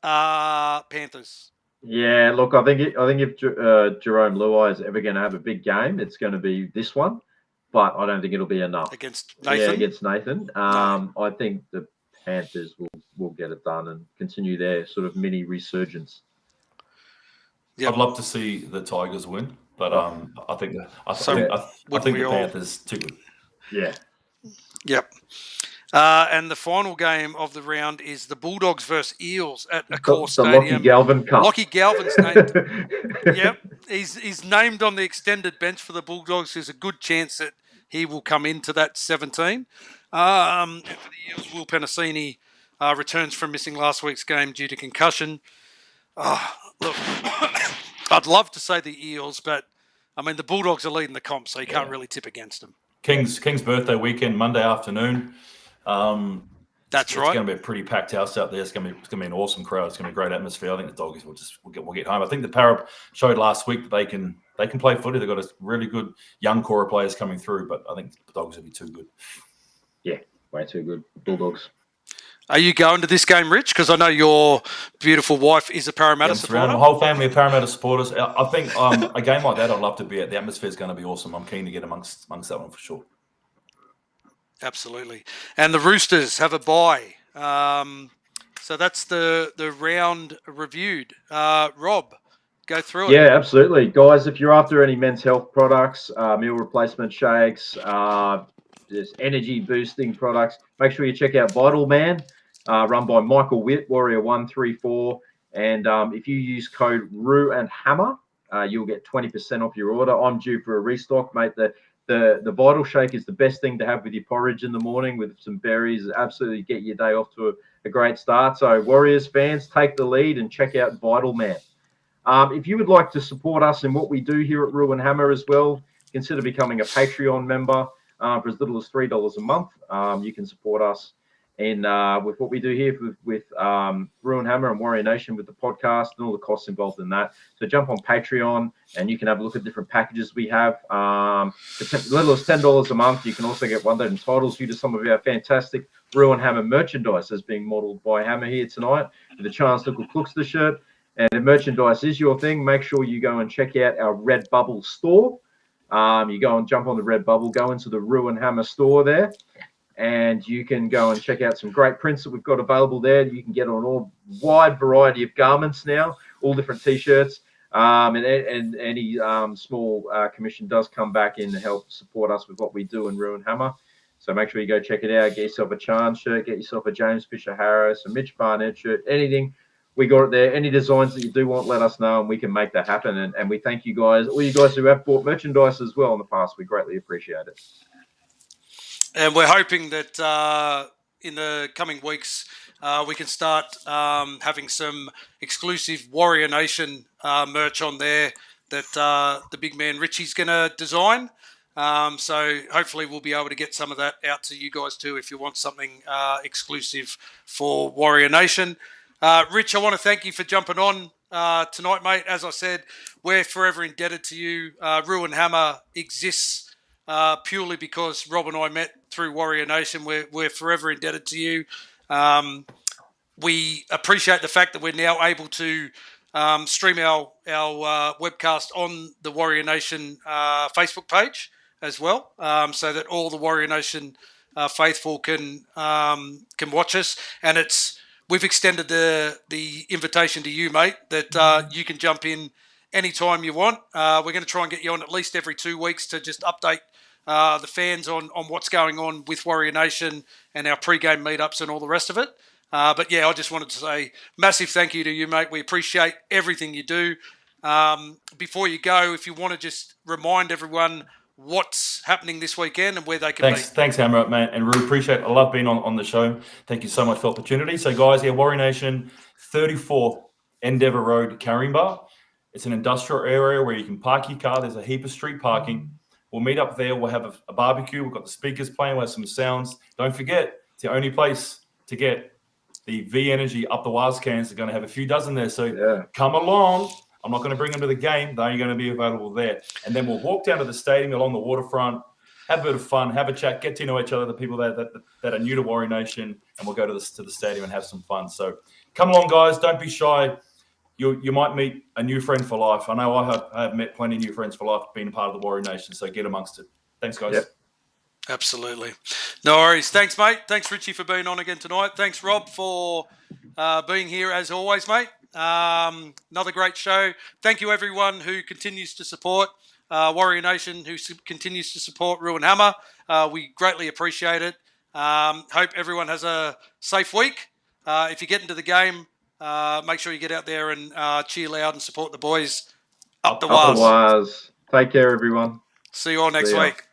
Speaker 1: Panthers.
Speaker 2: Yeah, look, I think if Jerome Luai is ever going to have a big game, it's going to be this one, but I don't think it'll be enough
Speaker 1: against Nathan.
Speaker 2: Yeah, against Nathan. I think the Panthers will get it done and continue their sort of mini resurgence.
Speaker 4: Yep. I'd love to see the Tigers win, but I think the Panthers too good.
Speaker 2: Yeah.
Speaker 1: Yep. And the final game of the round is the Bulldogs versus Eels at Accor Stadium.
Speaker 2: The Lockie Galvin Cup.
Speaker 1: Lockie Galvin's named. Yep. He's named on the extended bench for the Bulldogs. There's a good chance that he will come into that 17. And for the Eels, Will Penasini returns from missing last week's game due to concussion. Look, I'd love to say the Eels, but I mean the Bulldogs are leading the comp, so you can't really tip against them.
Speaker 4: King's birthday weekend, Monday afternoon.
Speaker 1: That's right.
Speaker 4: It's going to be a pretty packed house out there. It's going to be an awesome crowd. It's going to be a great atmosphere. I think the Doggies will get home. I think the Parrot showed last week that they can play footy. They've got a really good young core of players coming through, but I think the Doggies will be too good.
Speaker 2: Yeah. Way too good. Bulldogs.
Speaker 1: Are you going to this game, Rich? Because I know your beautiful wife is a Parramatta supporter.
Speaker 4: My whole family are Parramatta supporters. I think a game like that I'd love to be at. The atmosphere is going to be awesome. I'm keen to get amongst that one for sure.
Speaker 1: Absolutely. And the Roosters have a bye. So that's the round reviewed. Rob, go through it.
Speaker 2: Yeah, absolutely. Guys, if you're after any men's health products, meal replacement shakes, just energy boosting products, make sure you check out Vital Man, run by Michael Witt, Warrior134. And if you use code RU and Hammer, you'll get 20% off your order. I'm due for a restock, mate. The Vital Shake is the best thing to have with your porridge in the morning with some berries. Absolutely get your day off to a great start. So Warriors fans, take the lead and check out Vital Man. If you would like to support us in what we do here at Ru and Hammer as well, consider becoming a Patreon member for as little as $3 a month. You can support us in with what we do here with Ru and Hammer and Warrior Nation with the podcast and all the costs involved in that. So jump on Patreon and you can have a look at different packages we have. For as little as $10 a month, you can also get one that entitles you to some of our fantastic Ru and Hammer merchandise as being modelled by Hammer here tonight with a chance to look the shirt. And if merchandise is your thing, make sure you go and check out our Redbubble store. You go and jump on the Redbubble, go into the Ru and Hammer store there, and you can go and check out some great prints that we've got available there. You can get on all wide variety of garments now, all different T-shirts, and any small commission does come back in to help support us with what we do in Ru and Hammer. So make sure you go check it out. Get yourself a Chan shirt, get yourself a James Fisher Harris, a Mitch Barnett shirt, anything. We got it there. Any designs that you do want, let us know, and we can make that happen. And we thank you guys, all you guys who have bought merchandise as well in the past. We greatly appreciate it.
Speaker 1: And we're hoping that in the coming weeks, we can start having some exclusive Warrior Nation merch on there that the big man Richie's going to design. So hopefully we'll be able to get some of that out to you guys too if you want something exclusive for Warrior Nation. Rich, I want to thank you for jumping on tonight, mate. As I said, we're forever indebted to you. Ru and Hammer exists purely because Rob and I met through Warrior Nation. We're forever indebted to you. We appreciate the fact that we're now able to stream our webcast on the Warrior Nation Facebook page as well, so that all the Warrior Nation faithful can watch us. And we've extended the invitation to you, mate, that you can jump in anytime you want. We're going to try and get you on at least every 2 weeks to just update the fans on what's going on with Warrior Nation and our pre-game meetups and all the rest of it. But yeah, I just wanted to say massive thank you to you, mate. We appreciate everything you do. Before you go, if you want to just remind everyone what's happening this weekend and where they can be.
Speaker 4: Thanks, Hammer, man. And we appreciate it. I love being on the show. Thank you so much for the opportunity. So, guys, Warrior Nation, 34 Endeavour Road, Caringbah. It's an industrial area where you can park your car. There's a heap of street parking. We'll meet up there. We'll have a barbecue. We've got the speakers playing. We'll have some sounds. Don't forget, it's the only place to get the V Energy up the Waz cans. They're going to have a few dozen there. So come along. I'm not going to bring them to the game. They're going to be available there. And then we'll walk down to the stadium along the waterfront, have a bit of fun, have a chat, get to know each other, the people that are new to Warrior Nation, and we'll go to the stadium and have some fun. So come along, guys. Don't be shy. You might meet a new friend for life. I know I have met plenty of new friends for life being a part of the Warrior Nation, so get amongst it. Thanks, guys.
Speaker 2: Yep.
Speaker 1: Absolutely. No worries. Thanks, mate. Thanks, Richie, for being on again tonight. Thanks, Rob, for being here as always, mate. Another great show. Thank you, everyone who continues to support Warrior Nation, who continues to support Ru and Hammer. We greatly appreciate it. Hope everyone has a safe week. If you get into the game, make sure you get out there and cheer loud and support the boys up the Waz.
Speaker 2: Take care, everyone.
Speaker 1: See you all next week.